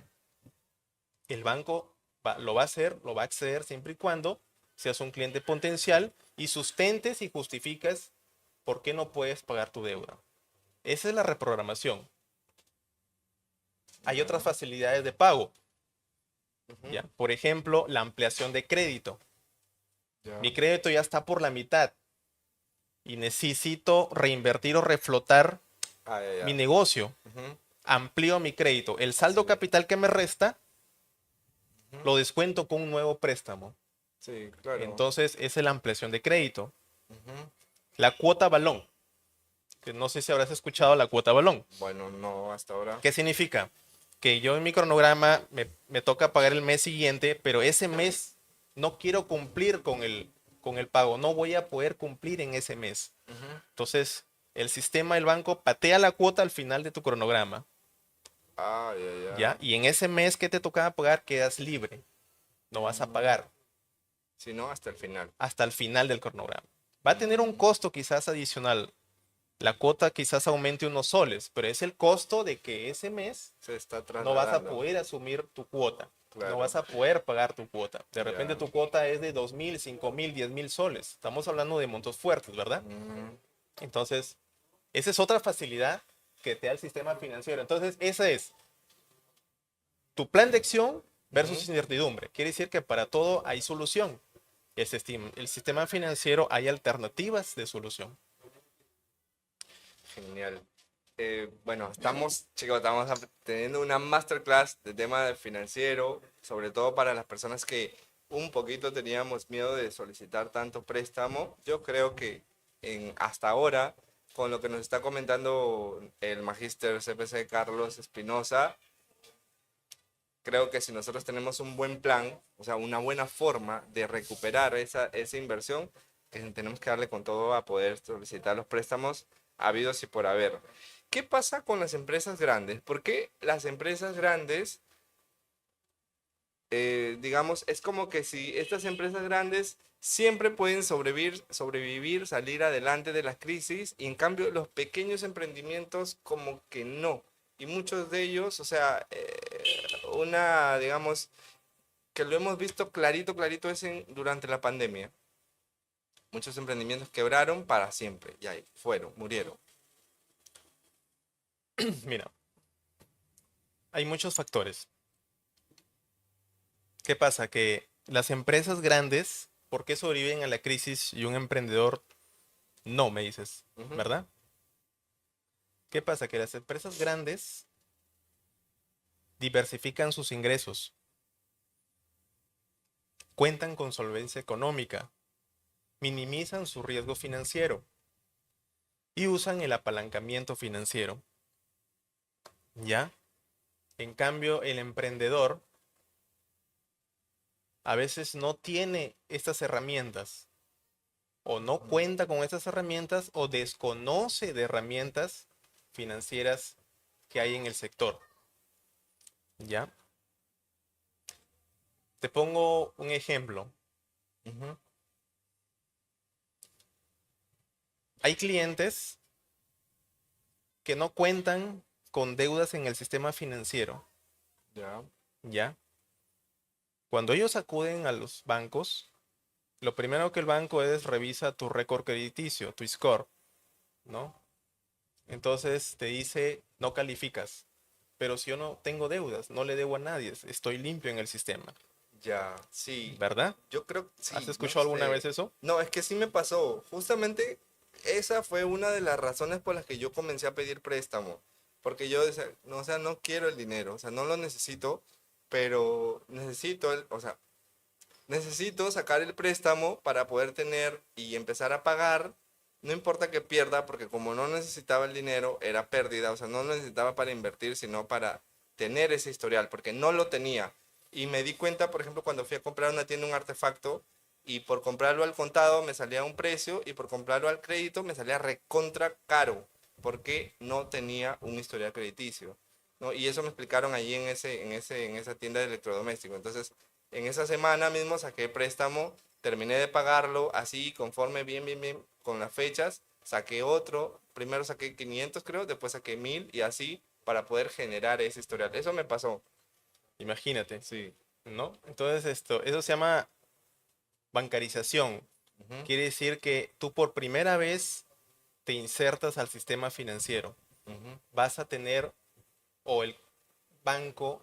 El banco lo va a hacer, lo va a acceder siempre y cuando seas un cliente potencial y sustentes y justificas por qué no puedes pagar tu deuda. Esa es la reprogramación. Hay otras Ya, facilidades de pago, ujú, ¿ya? Por ejemplo, la ampliación de crédito. ya. Mi crédito ya está por la mitad y necesito reinvertir o reflotar Ah, ya, mi ya. negocio. Ujú, Amplío mi crédito. El saldo sí. capital que me resta Ujú, lo descuento con un nuevo préstamo. sí, claro. Entonces, esa es la ampliación de crédito. Ujú. La cuota balón, que no sé si habrás escuchado la cuota balón. Bueno, no hasta ahora. ¿Qué significa? Que yo en mi cronograma me toca pagar el mes siguiente, pero ese mes no quiero cumplir con el pago, no voy a poder cumplir en ese mes. Ujú. Entonces, el sistema del banco patea la cuota al final de tu cronograma, Ah, ya, ¿ya? ya. Y en ese mes que te tocaba pagar quedas libre, no vas a Mm, pagar si no, hasta el final. hasta el final del cronograma. Va a tener un Mm, costo quizás adicional. La cuota quizás aumente unos soles, pero es el costo de que ese mes se está no vas a trasladando. poder asumir tu cuota, no vas Claro. a poder pagar tu cuota. De repente Ya. tu cuota es de 2.000, 5.000, 10.000 soles. Estamos hablando de montos fuertes, ¿verdad? Mm, Entonces, esa es otra facilidad que te da el sistema financiero. Entonces, esa es tu plan de acción versus ujú. incertidumbre. Quiere decir que para todo hay solución. El sistema financiero hay alternativas de solución. Genial. Bueno, chicos, teniendo una masterclass de tema de financiero, sobre todo para las personas que un poquito teníamos miedo de solicitar tanto préstamo. Yo creo que hasta ahora, con lo que nos está comentando el magíster CPC Carlos Espinosa, creo que si nosotros tenemos un buen plan, o sea, una buena forma de recuperar esa inversión, tenemos que darle con todo a poder solicitar los préstamos habidos y por haber. ¿Qué pasa con las empresas grandes? ¿Por qué las empresas grandes, digamos, es como que si estas empresas grandes siempre pueden sobrevivir, salir adelante de las crisis, y en cambio los pequeños emprendimientos como que no? Y muchos de ellos, o sea, digamos, que lo hemos visto clarito, clarito es durante la pandemia. Muchos emprendimientos quebraron para siempre, y ahí fueron, murieron. Mira, hay muchos factores. ¿Qué pasa? Que las empresas grandes, ¿por qué sobreviven a la crisis y un emprendedor no, me dices? Ujú, ¿Verdad? ¿Qué pasa? Que las empresas grandes diversifican sus ingresos, cuentan con solvencia económica, minimizan su riesgo financiero y usan el apalancamiento financiero. ¿Ya? En cambio, el emprendedor a veces no tiene estas herramientas o no cuenta con estas herramientas o desconoce de herramientas financieras que hay en el sector. ¿Ya? Te pongo un ejemplo. Hay clientes que no cuentan con deudas en el sistema financiero. Ya. ¿Ya? Cuando ellos acuden a los bancos, lo primero que el banco es revisa tu récord crediticio, tu score, ¿no? Entonces te dice, no calificas. Pero si yo no tengo deudas, no le debo a nadie, estoy limpio en el sistema, Ya, sí. ¿verdad? Yo creo, ¿Has sí, no escuchado alguna vez sé. eso? No, es que sí me pasó. Justamente esa fue una de las razones por las que yo comencé a pedir préstamo. Porque yo decía, no, o sea, no quiero el dinero, o sea, no lo necesito, pero necesito o sea, necesito sacar el préstamo para poder tener y empezar a pagar. No importa que pierda, porque como no necesitaba el dinero, era pérdida, o sea, no lo necesitaba para invertir, sino para tener ese historial, porque no lo tenía. Y me di cuenta, por ejemplo, cuando fui a comprar a una tienda un artefacto y por comprarlo al contado me salía un precio y por comprarlo al crédito me salía recontra caro, porque no tenía un historial crediticio, ¿no? Y eso me explicaron allí en esa tienda de electrodomésticos. Entonces, en esa semana mismo saqué préstamo, terminé de pagarlo, así conforme bien, con las fechas, saqué otro, primero saqué 500 creo, después saqué 1000 y así para poder generar ese historial. Eso me pasó. Imagínate, Sí. ¿no? Entonces eso se llama bancarización. Ujú, Quiere decir que tú por primera vez te insertas al sistema financiero. ujú, Vas a tener, o el banco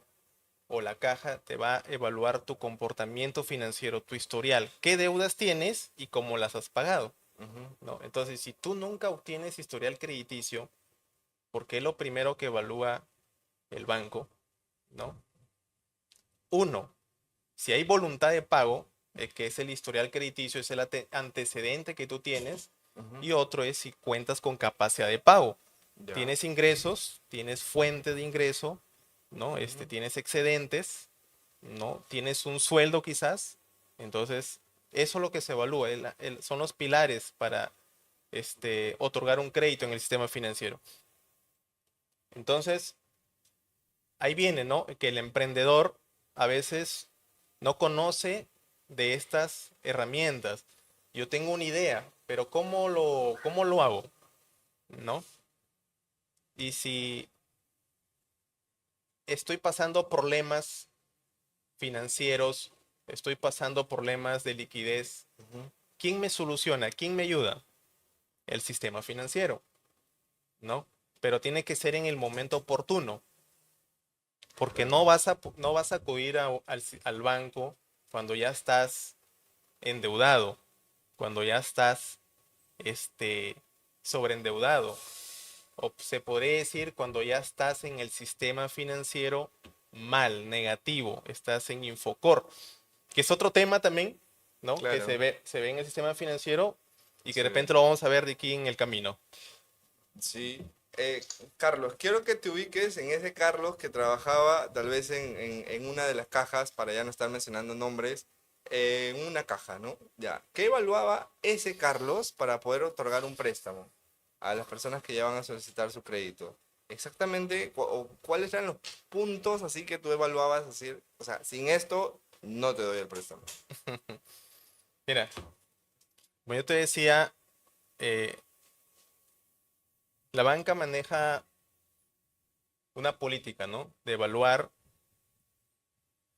o la caja te va a evaluar tu comportamiento financiero, tu historial, qué deudas tienes y cómo las has pagado, ujú. ¿no? Entonces, si tú nunca obtienes historial crediticio, porque es lo primero que evalúa el banco, ¿no? Uno, si hay voluntad de pago, que es el historial crediticio, es el antecedente que tú tienes, Ujú. y otro es si cuentas con capacidad de pago. Ya. Tienes ingresos, tienes fuente de ingreso, ¿no? Ujú. Tienes excedentes, ¿no? Tienes un sueldo quizás. Entonces, eso es lo que se evalúa, son los pilares para otorgar un crédito en el sistema financiero. Entonces, ahí viene, ¿no? Que el emprendedor a veces no conoce de estas herramientas. Yo tengo una idea, pero ¿cómo lo hago? ¿No? Y si estoy pasando problemas financieros, estoy pasando problemas de liquidez, Ujú. ¿quién me soluciona? ¿Quién me ayuda? El sistema financiero, ¿no? Pero tiene que ser en el momento oportuno, porque Claro. no vas a acudir al banco cuando ya estás endeudado, cuando ya estás sobreendeudado, o se podría decir cuando ya estás en el sistema financiero mal, negativo, estás en Infocor, que es otro tema también, ¿no? Que se Claro. ve, se ve en el sistema financiero y que de Se ve. repente lo vamos a ver de aquí en el camino. Sí. Carlos, quiero que te ubiques en ese Carlos que trabajaba tal vez en una de las cajas, para ya no estar mencionando nombres, en una caja, ¿no? Ya. ¿Qué evaluaba ese Carlos para poder otorgar un préstamo a las personas que ya van a solicitar su crédito? Exactamente, ¿cuáles eran los puntos así que tú evaluabas así? O sea, sin esto no te doy el préstamo. Mira, como yo te decía, eh, la banca maneja una política, ¿no? De evaluar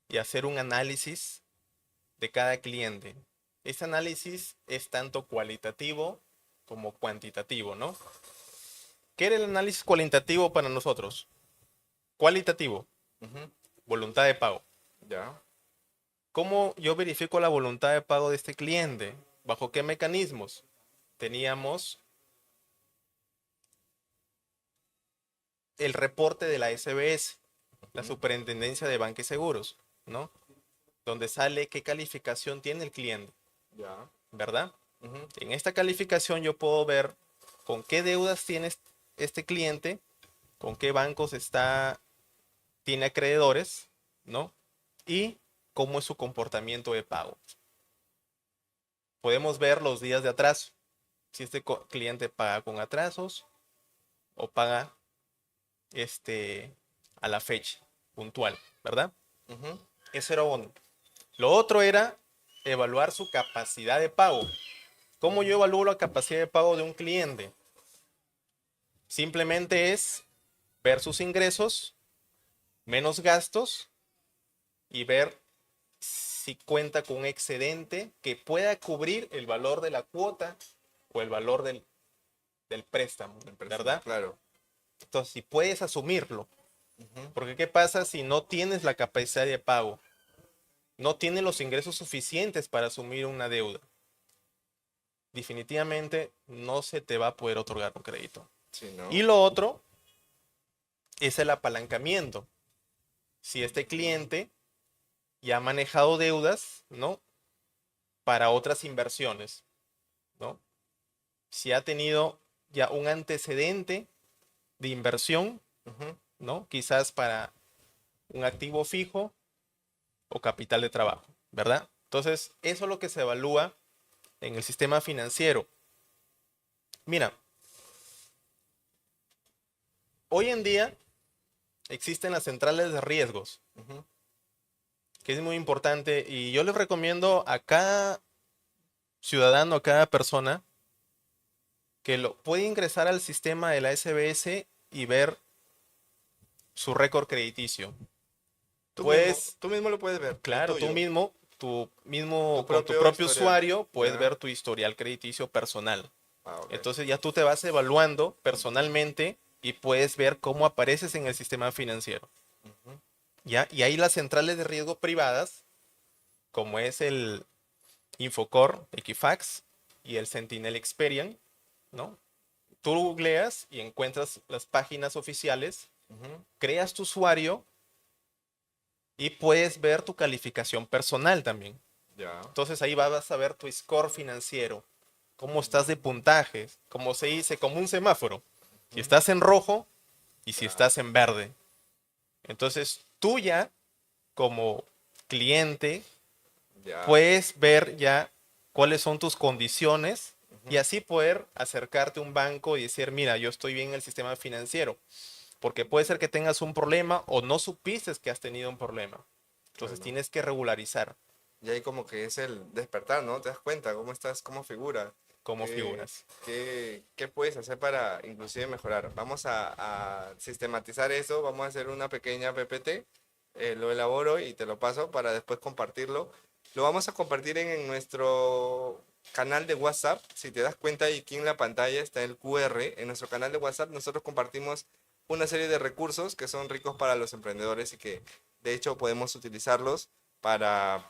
y hacer un análisis de cada cliente. Ese análisis es tanto cualitativo como cuantitativo, ¿no? ¿Qué era el análisis cualitativo para nosotros? Cualitativo, Ujú. voluntad de pago. Ya. ¿Cómo yo verifico la voluntad de pago de este cliente? ¿Bajo qué mecanismos? Teníamos el reporte de la SBS. la Superintendencia de Banca y Seguros, ¿no? Donde sale qué calificación tiene el cliente, Ya. ¿verdad? Ujú. En esta calificación yo puedo ver con qué deudas tiene este cliente, con qué bancos tiene acreedores, ¿no? Y cómo es su comportamiento de pago. Podemos ver los días de atraso, si este cliente paga con atrasos o paga a la fecha puntual, ¿verdad? Ujú. Eso era uno. Lo otro era evaluar su capacidad de pago. ¿Cómo yo evalúo la capacidad de pago de un cliente? Simplemente es ver sus ingresos, menos gastos y ver si cuenta con un excedente que pueda cubrir el valor de la cuota o el valor del préstamo, El préstamo, ¿verdad? claro. Entonces, si puedes asumirlo, Ujú. porque ¿qué pasa si no tienes la capacidad de pago? No tienes los ingresos suficientes para asumir una deuda. Definitivamente no se te va a poder otorgar un crédito. Sí, Y ¿no? lo otro es el apalancamiento. Si este cliente ya ha manejado deudas, ¿no? Para otras inversiones, ¿no? Si ha tenido ya un antecedente de inversión, Ujú. ¿no? Quizás para un activo fijo o capital de trabajo, ¿verdad? Entonces, eso es lo que se evalúa en el sistema financiero. Mira, hoy en día existen las centrales de riesgos, Ujú. que es muy importante y yo les recomiendo a cada ciudadano, a cada persona, que lo puede ingresar al sistema de la SBS y ver su récord crediticio. Puedes, Tú mismo lo puedes ver, el claro, tuyo, tú mismo tu con tu propio propio historial. usuario, puedes Ya. ver tu historial crediticio personal. Ah, ok. Entonces ya tú te vas evaluando personalmente y puedes ver cómo apareces en el sistema financiero. Ujú. ¿Ya? Y ahí las centrales de riesgo privadas, como es el Infocor, Equifax y el Sentinel Experian, ¿no? Tú googleas y encuentras las páginas oficiales, Ujú. creas tu usuario y puedes ver tu calificación personal también. Ya. Entonces ahí vas a ver tu score financiero, cómo estás de puntajes, como se dice, como un semáforo. Si Ujú. estás en rojo y si Ya. estás en verde. Entonces tú ya, como cliente, Ya. puedes ver ya cuáles son tus condiciones y Ujú. así poder acercarte a un banco y decir, mira, yo estoy bien en el sistema financiero. Porque puede ser que tengas un problema o no supiste que has tenido un problema. Entonces Claro. tienes que regularizar Y ahí como que es el despertar, ¿no? Te das cuenta cómo estás, cómo figura, cómo figuras. qué puedes hacer para inclusive mejorar. Vamos a sistematizar eso, vamos a hacer una pequeña PPT, lo elaboro y te lo paso para después compartirlo. Lo vamos a compartir en nuestro canal de WhatsApp. Si te das cuenta, y aquí en la pantalla está el QR. En nuestro canal de WhatsApp nosotros compartimos una serie de recursos que son ricos para los emprendedores y que de hecho podemos utilizarlos para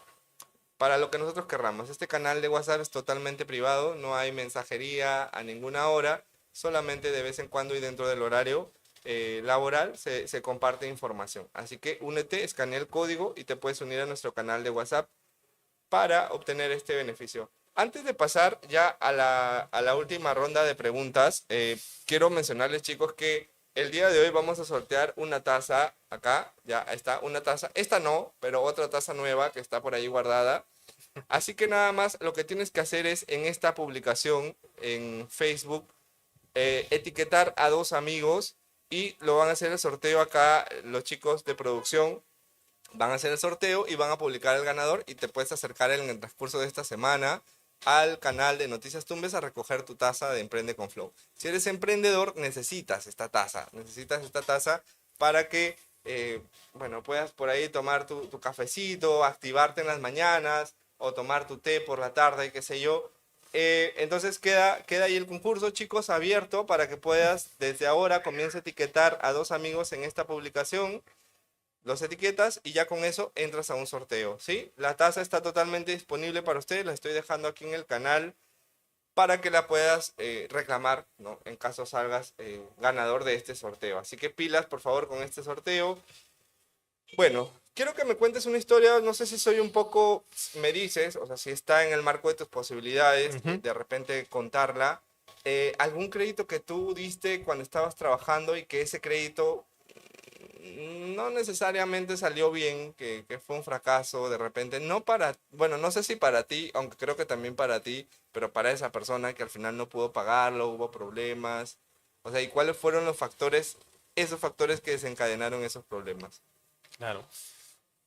lo que nosotros querramos. Este canal de WhatsApp es totalmente privado, no hay mensajería a ninguna hora, solamente de vez en cuando y dentro del horario laboral se comparte información. Así que únete, escanea el código y te puedes unir a nuestro canal de WhatsApp para obtener este beneficio. Antes de pasar ya a la última ronda de preguntas, quiero mencionarles, chicos, que el día de hoy vamos a sortear una taza. Acá ya está una taza. Esta no, pero otra taza nueva que está por ahí guardada. Así que nada más lo que tienes que hacer es en esta publicación en Facebook etiquetar a dos amigos y lo van a hacer el sorteo acá los chicos de producción. Van a hacer el sorteo y van a publicar el ganador y te puedes acercar en el transcurso de esta semana al canal de Noticias Tumbes a recoger tu taza de Emprende con Flow. Si eres emprendedor, necesitas esta taza para que, bueno, puedas por ahí tomar tu cafecito, activarte en las mañanas o tomar tu té por la tarde, qué sé yo. Entonces queda ahí el concurso, chicos, abierto para que puedas desde ahora comience a etiquetar a dos amigos en esta publicación, los etiquetas y ya con eso entras a un sorteo, ¿sí? La taza está totalmente disponible para ustedes, la estoy dejando aquí en el canal para que la puedas reclamar, ¿no? En caso salgas ganador de este sorteo. Así que pilas, por favor, con este sorteo. Bueno, quiero que me cuentes una historia, no sé si soy un poco, me dices, o sea, si está en el marco de tus posibilidades, Ujú. de repente contarla, algún crédito que tú diste cuando estabas trabajando y que ese crédito no necesariamente salió bien, que fue un fracaso de repente, no para, bueno, no sé si para ti, aunque creo que también para ti, pero para esa persona que al final no pudo pagarlo, hubo problemas, o sea, ¿y cuáles fueron los factores, esos factores que desencadenaron esos problemas? Claro.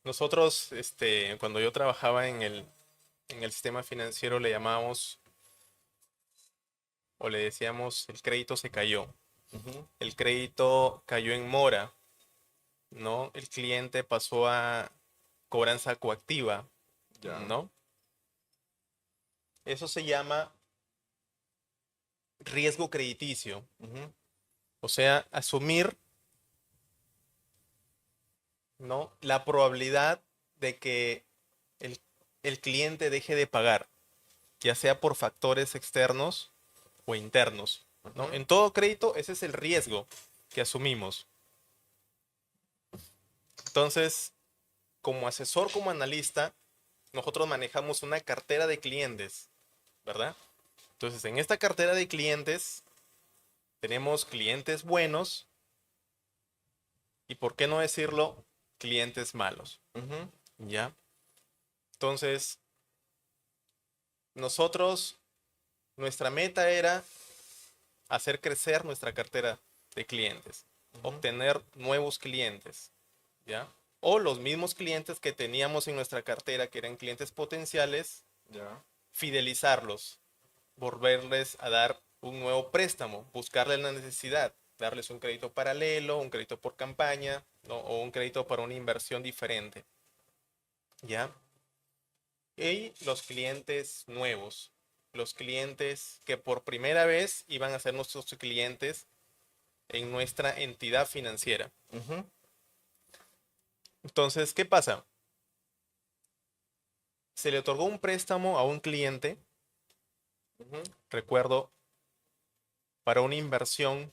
Nosotros, cuando yo trabajaba en el sistema financiero, le llamábamos o le decíamos el crédito se cayó. Ujú. El crédito cayó en mora, ¿no? El cliente pasó a cobranza coactiva, Ya. ¿no? Eso se llama riesgo crediticio. Ujú. O sea, asumir, ¿no? La probabilidad de que el, el cliente deje de pagar, ya sea por factores externos o internos, ¿no? Ujú. En todo crédito, ese es el riesgo que asumimos. Entonces, como asesor, como analista, nosotros manejamos una cartera de clientes, ¿verdad? Entonces, en esta cartera de clientes tenemos clientes buenos y, ¿por qué no decirlo? Clientes malos, Ujú. ¿ya? Entonces, nosotros, nuestra meta era hacer crecer nuestra cartera de clientes, Ujú. obtener nuevos clientes, ¿ya? O los mismos clientes que teníamos en nuestra cartera, que eran clientes potenciales, Ya. fidelizarlos, volverles a dar un nuevo préstamo, buscarle la necesidad, darles un crédito paralelo, un crédito por campaña, ¿no? O un crédito para una inversión diferente, ¿ya? Y los clientes nuevos, los clientes que por primera vez iban a ser nuestros clientes en nuestra entidad financiera. Ujú. Entonces, ¿qué pasa? Se le otorgó un préstamo a un cliente, Ujú. recuerdo, para una inversión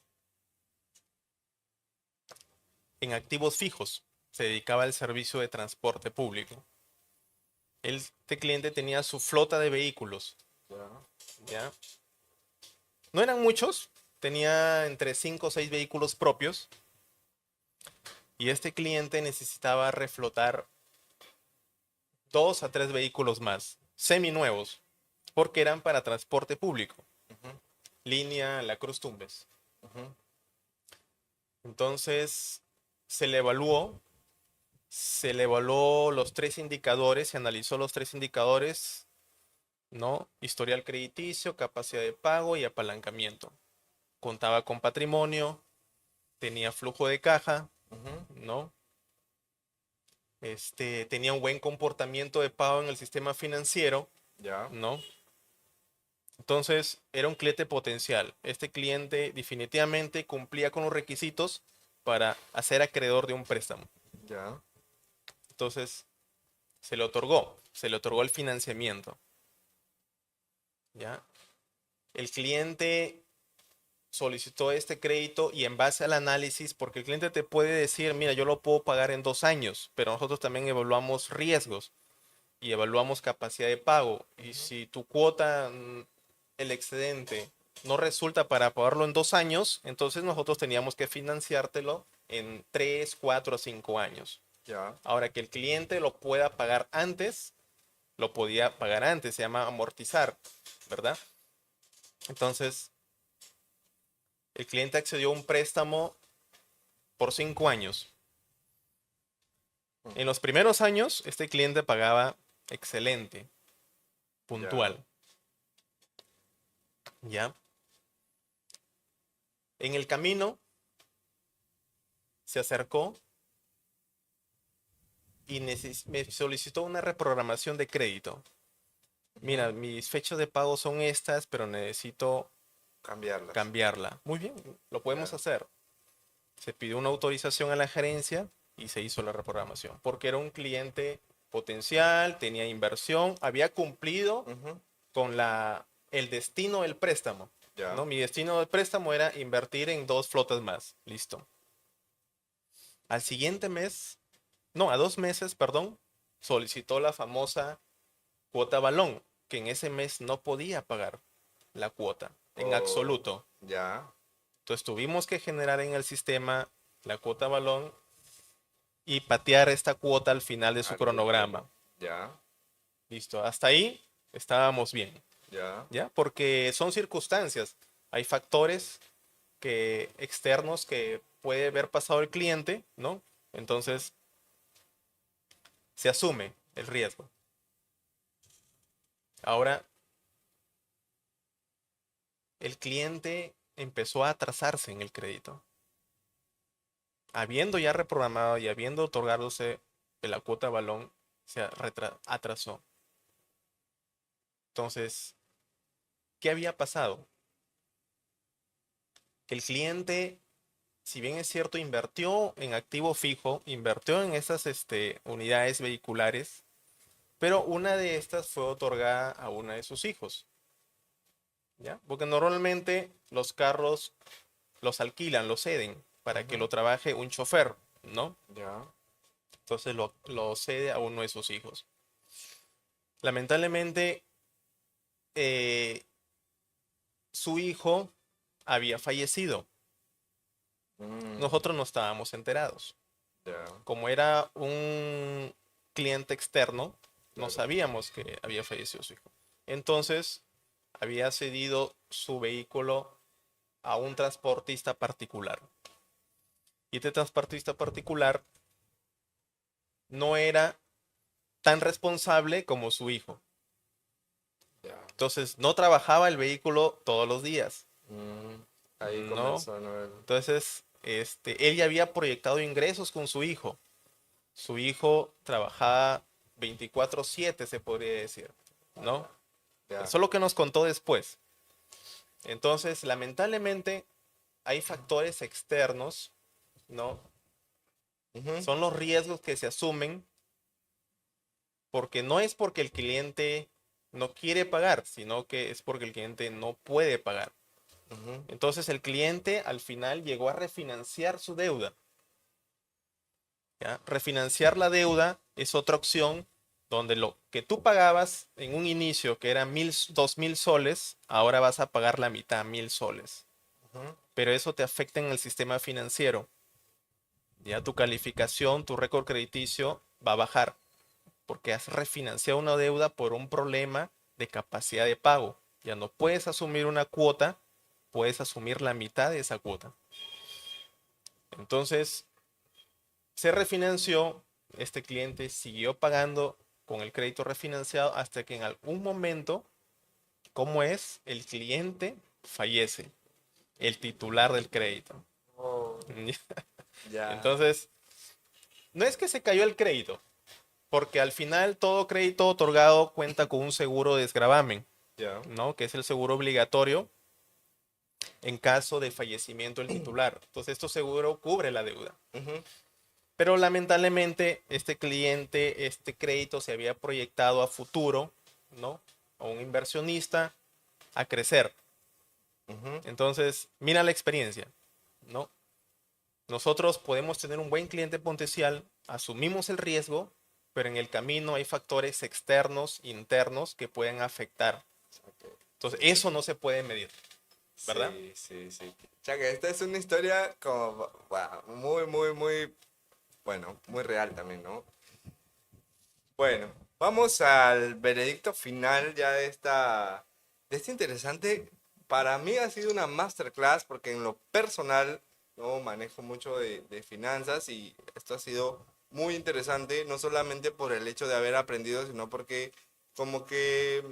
en activos fijos. Se dedicaba al servicio de transporte público. Este cliente tenía su flota de vehículos, Ya. ¿ya? No eran muchos, tenía entre 5 o 6 vehículos propios y este cliente necesitaba reflotar 2 a 3 vehículos más, seminuevos, porque eran para transporte público, Ujú. línea La Cruz Tumbes. Ujú. Entonces se le evaluó los tres indicadores, se analizó los tres indicadores, ¿no? Historial crediticio, capacidad de pago y apalancamiento. Contaba con patrimonio, tenía flujo de caja, Ujú. ¿no? Tenía un buen comportamiento de pago en el sistema financiero, Ya. ¿no? Entonces, era un cliente potencial. Este cliente definitivamente cumplía con los requisitos para ser acreedor de un préstamo. Ya. Entonces, se le otorgó el financiamiento, ¿ya? El cliente solicitó este crédito y en base al análisis, porque el cliente te puede decir, mira, yo lo puedo pagar en 2 años, pero nosotros también evaluamos riesgos y evaluamos capacidad de pago. Y Ujú. si tu cuota, el excedente, no resulta para pagarlo en 2 años, entonces nosotros teníamos que financiártelo en 3, 4 o 5 años. Ya. Ahora, que el cliente lo pueda pagar antes, lo podía pagar antes, se llama amortizar, ¿verdad? Entonces, el cliente accedió a un préstamo por 5 años. En los primeros años, este cliente pagaba excelente, Ya. puntual, ¿ya? En el camino se acercó y me solicitó una reprogramación de crédito. Ujú. Mira, mis fechas de pago son estas, pero necesito Cambiarlas. cambiarla. Muy bien, lo podemos Ya. hacer. Se pidió una autorización a la gerencia y se hizo la reprogramación, porque era un cliente potencial, tenía inversión, había cumplido Ujú. con el destino del préstamo, Ya. ¿no? Mi destino del préstamo era invertir en 2 flotas más. Listo. Al siguiente mes no, a 2 meses, perdón, solicitó la famosa cuota balón, que en ese mes no podía pagar la cuota en Oh, absoluto. ya, Entonces tuvimos que generar en el sistema la cuota balón y patear esta cuota al final de su al final. cronograma. Ya, Listo, hasta ahí estábamos bien, ya. ¿ya? Porque son circunstancias. Hay factores externos que puede haber pasado el cliente, ¿no? Entonces se asume el riesgo. Ahora, el cliente empezó a atrasarse en el crédito. Habiendo ya reprogramado y habiendo otorgándose la cuota balón, se atrasó. Entonces, ¿qué había pasado? Que el cliente, si bien es cierto, invirtió en activo fijo, invirtió en esas unidades vehiculares, pero una de estas fue otorgada a una de sus hijos, ¿ya? Porque normalmente los carros los alquilan, los ceden para que Ujú, lo trabaje un chofer, ¿no? ya. Entonces lo cede a uno de sus hijos. Lamentablemente, eh, su hijo había fallecido. Mm, Nosotros no estábamos enterados. ya, Como era un cliente externo, no claro. sabíamos que había fallecido su hijo. Entonces, había cedido su vehículo a un transportista particular. Y este transportista particular no era tan responsable como su hijo. Ya. Entonces, no trabajaba el vehículo todos los días, Mm, ahí ¿no? comenzó, ¿no? Entonces, él ya había proyectado ingresos con su hijo. Su hijo trabajaba 24/7, se podría decir, ¿no? Ya. Eso es lo que nos contó después. Entonces, lamentablemente, hay factores externos, ¿no? Ujú, Son los riesgos que se asumen porque no es porque el cliente no quiere pagar, sino que es porque el cliente no puede pagar. ujú. Entonces, el cliente al final llegó a refinanciar su deuda, ¿ya? Refinanciar la deuda es otra opción donde lo que tú pagabas en un inicio, que eran 2.000 soles, ahora vas a pagar la mitad, 1.000 soles. Ujú. Pero eso te afecta en el sistema financiero. Ya tu calificación, tu récord crediticio va a bajar porque has refinanciado una deuda por un problema de capacidad de pago. Ya no puedes asumir una cuota, puedes asumir la mitad de esa cuota. Entonces, se refinanció, este cliente siguió pagando con el crédito refinanciado hasta que en algún momento, ¿cómo es? El cliente fallece, el titular del crédito. Oh, ya, Entonces, no es que se cayó el crédito, porque al final todo crédito otorgado cuenta con un seguro de desgravamen, ya. ¿no? Que es el seguro obligatorio en caso de fallecimiento del titular. Entonces, esto seguro cubre la deuda. Ujú, Pero lamentablemente, este cliente, este crédito se había proyectado a futuro, ¿no? A un inversionista a crecer. ujú. Entonces, mira la experiencia, ¿no? Nosotros podemos tener un buen cliente potencial, asumimos el riesgo, pero en el camino hay factores externos, internos que pueden afectar. Ok. Entonces, eso no se puede medir, ¿verdad? Sí, sí, sí. Chaca, esta es una historia como, wow, muy, muy, muy, bueno, muy real también, ¿no? Bueno, vamos al veredicto final ya de esta interesante, para mí ha sido una masterclass porque en lo personal no manejo mucho de finanzas y esto ha sido muy interesante, no solamente por el hecho de haber aprendido, sino porque como que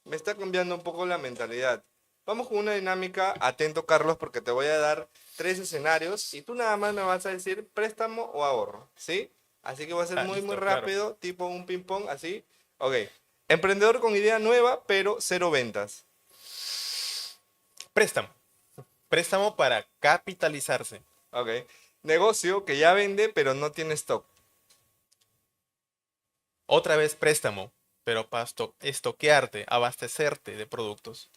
me está cambiando un poco la mentalidad. Vamos con una dinámica, atento Carlos, porque te voy a dar tres escenarios y tú nada más me vas a decir préstamo o ahorro, ¿sí? Así que va a ser Ah, muy, muy listo, claro. rápido, tipo un ping-pong, así. Ok. Emprendedor con idea nueva, pero cero ventas. Préstamo. Préstamo para capitalizarse. Ok. Negocio que ya vende, pero no tiene stock. Otra vez préstamo, pero para estoquearte, abastecerte de productos.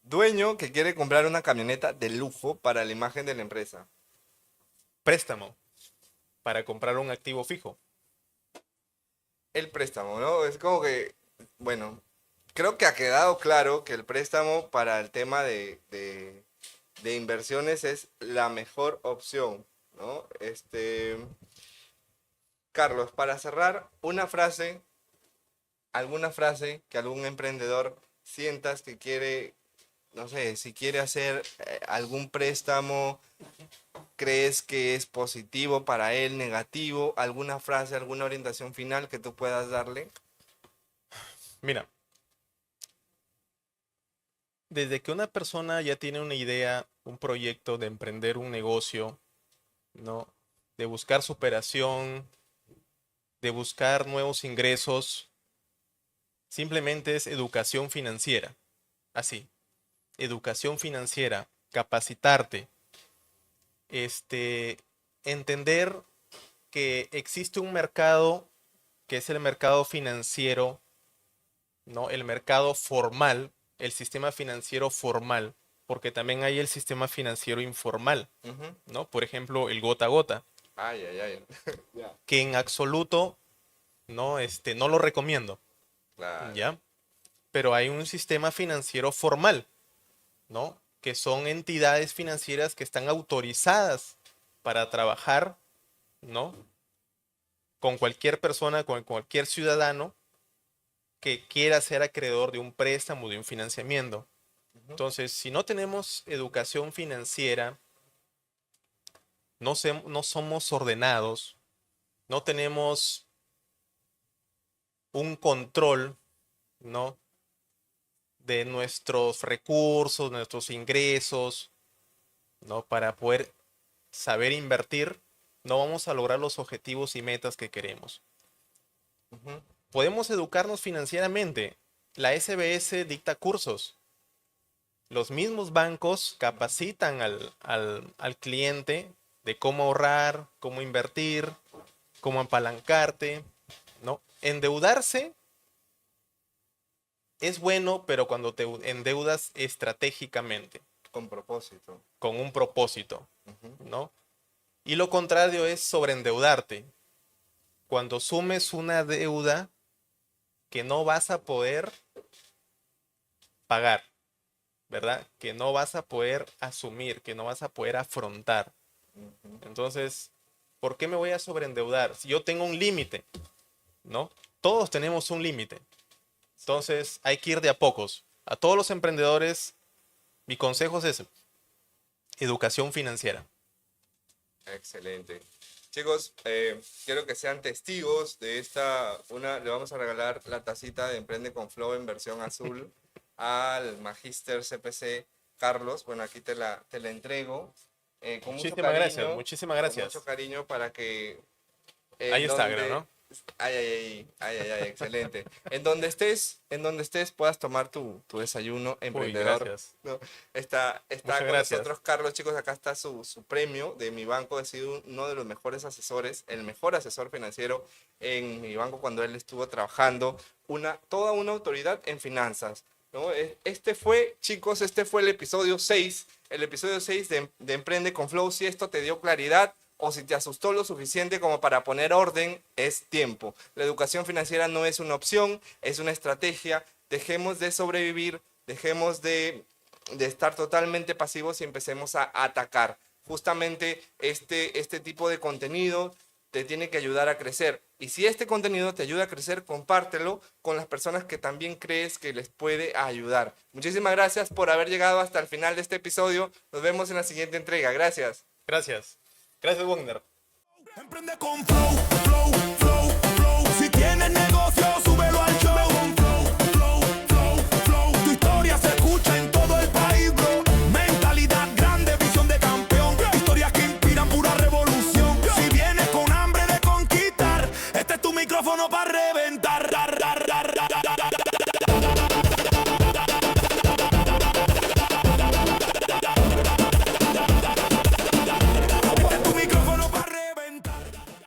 Dueño que quiere comprar una camioneta de lujo para la imagen de la empresa. Préstamo. para comprar un activo fijo. El préstamo, ¿no? Es como que, bueno, creo que ha quedado claro que el préstamo para el tema de inversiones es la mejor opción, ¿no? Carlos, para cerrar, una frase, alguna frase que algún emprendedor sientas que quiere, no sé, si quiere hacer algún préstamo, crees que es positivo para él, negativo, alguna frase, alguna orientación final que tú puedas darle. Mira, desde que una persona ya tiene una idea, un proyecto de emprender un negocio, ¿no? De buscar superación, de buscar nuevos ingresos, simplemente es educación financiera. Así, educación financiera, capacitarte, entender que existe un mercado que es el mercado financiero, ¿no? El mercado formal, el sistema financiero formal, porque también hay el sistema financiero informal, Ujú. ¿no? Por ejemplo, el gota a gota, Ay, ay, ay. Ya, que en absoluto no lo recomiendo, claro. ¿ya? Pero hay un sistema financiero formal, ¿no? Que son entidades financieras que están autorizadas para trabajar, ¿no? Con cualquier persona, con cualquier ciudadano que quiera ser acreedor de un préstamo, de un financiamiento. Ujú. Entonces, si no tenemos educación financiera, no somos ordenados, no tenemos un control, ¿no? De nuestros recursos, nuestros ingresos, ¿no? Para poder saber invertir, no vamos a lograr los objetivos y metas que queremos. Ujú. Podemos educarnos financieramente. La SBS dicta cursos. Los mismos bancos capacitan al cliente de cómo ahorrar, cómo invertir, cómo apalancarte, ¿no? Endeudarse es bueno, pero cuando te endeudas estratégicamente, Con propósito. con un propósito, Ujú. ¿no? Y lo contrario es sobreendeudarte. Cuando sumes una deuda que no vas a poder pagar, ¿verdad? Que no vas a poder asumir, que no vas a poder afrontar. Ujú. Entonces, ¿por qué me voy a sobreendeudar? Si yo tengo un límite, ¿no? Todos tenemos un límite. Entonces, hay que ir de a pocos. A todos los emprendedores, mi consejo es ese: educación financiera. Excelente. Chicos, quiero que sean testigos de le vamos a regalar la tacita de Emprende con Flow en versión azul al Magíster CPC Carlos. Bueno, aquí te la entrego con mucho Muchísimas gracias, cariño, muchísimas con mucho gracias. cariño para que Ahí en está, creo, donde, ¿no? ay, ay, ay, ay, ay, ay, excelente. En donde estés puedas tomar tu desayuno Uy, emprendedor. gracias. ¿No? Está Muchas con gracias. nosotros Carlos, chicos, acá está su premio de mi banco. He sido uno de los mejores asesores, el mejor asesor financiero en mi banco cuando él estuvo trabajando, toda una autoridad en finanzas. ¿No? Chicos, este fue el episodio 6 de Emprende con Flow. Si esto te dio claridad o si te asustó lo suficiente como para poner orden, es tiempo. La educación financiera no es una opción, es una estrategia. Dejemos de sobrevivir, dejemos de estar totalmente pasivos y empecemos a atacar. Justamente este tipo de contenido te tiene que ayudar a crecer. Y si este contenido te ayuda a crecer, compártelo con las personas que también crees que les puede ayudar. Muchísimas gracias por haber llegado hasta el final de este episodio. Nos vemos en la siguiente entrega. Gracias. Gracias. Gracias, Wagner. Emprende con flow, flow, flow.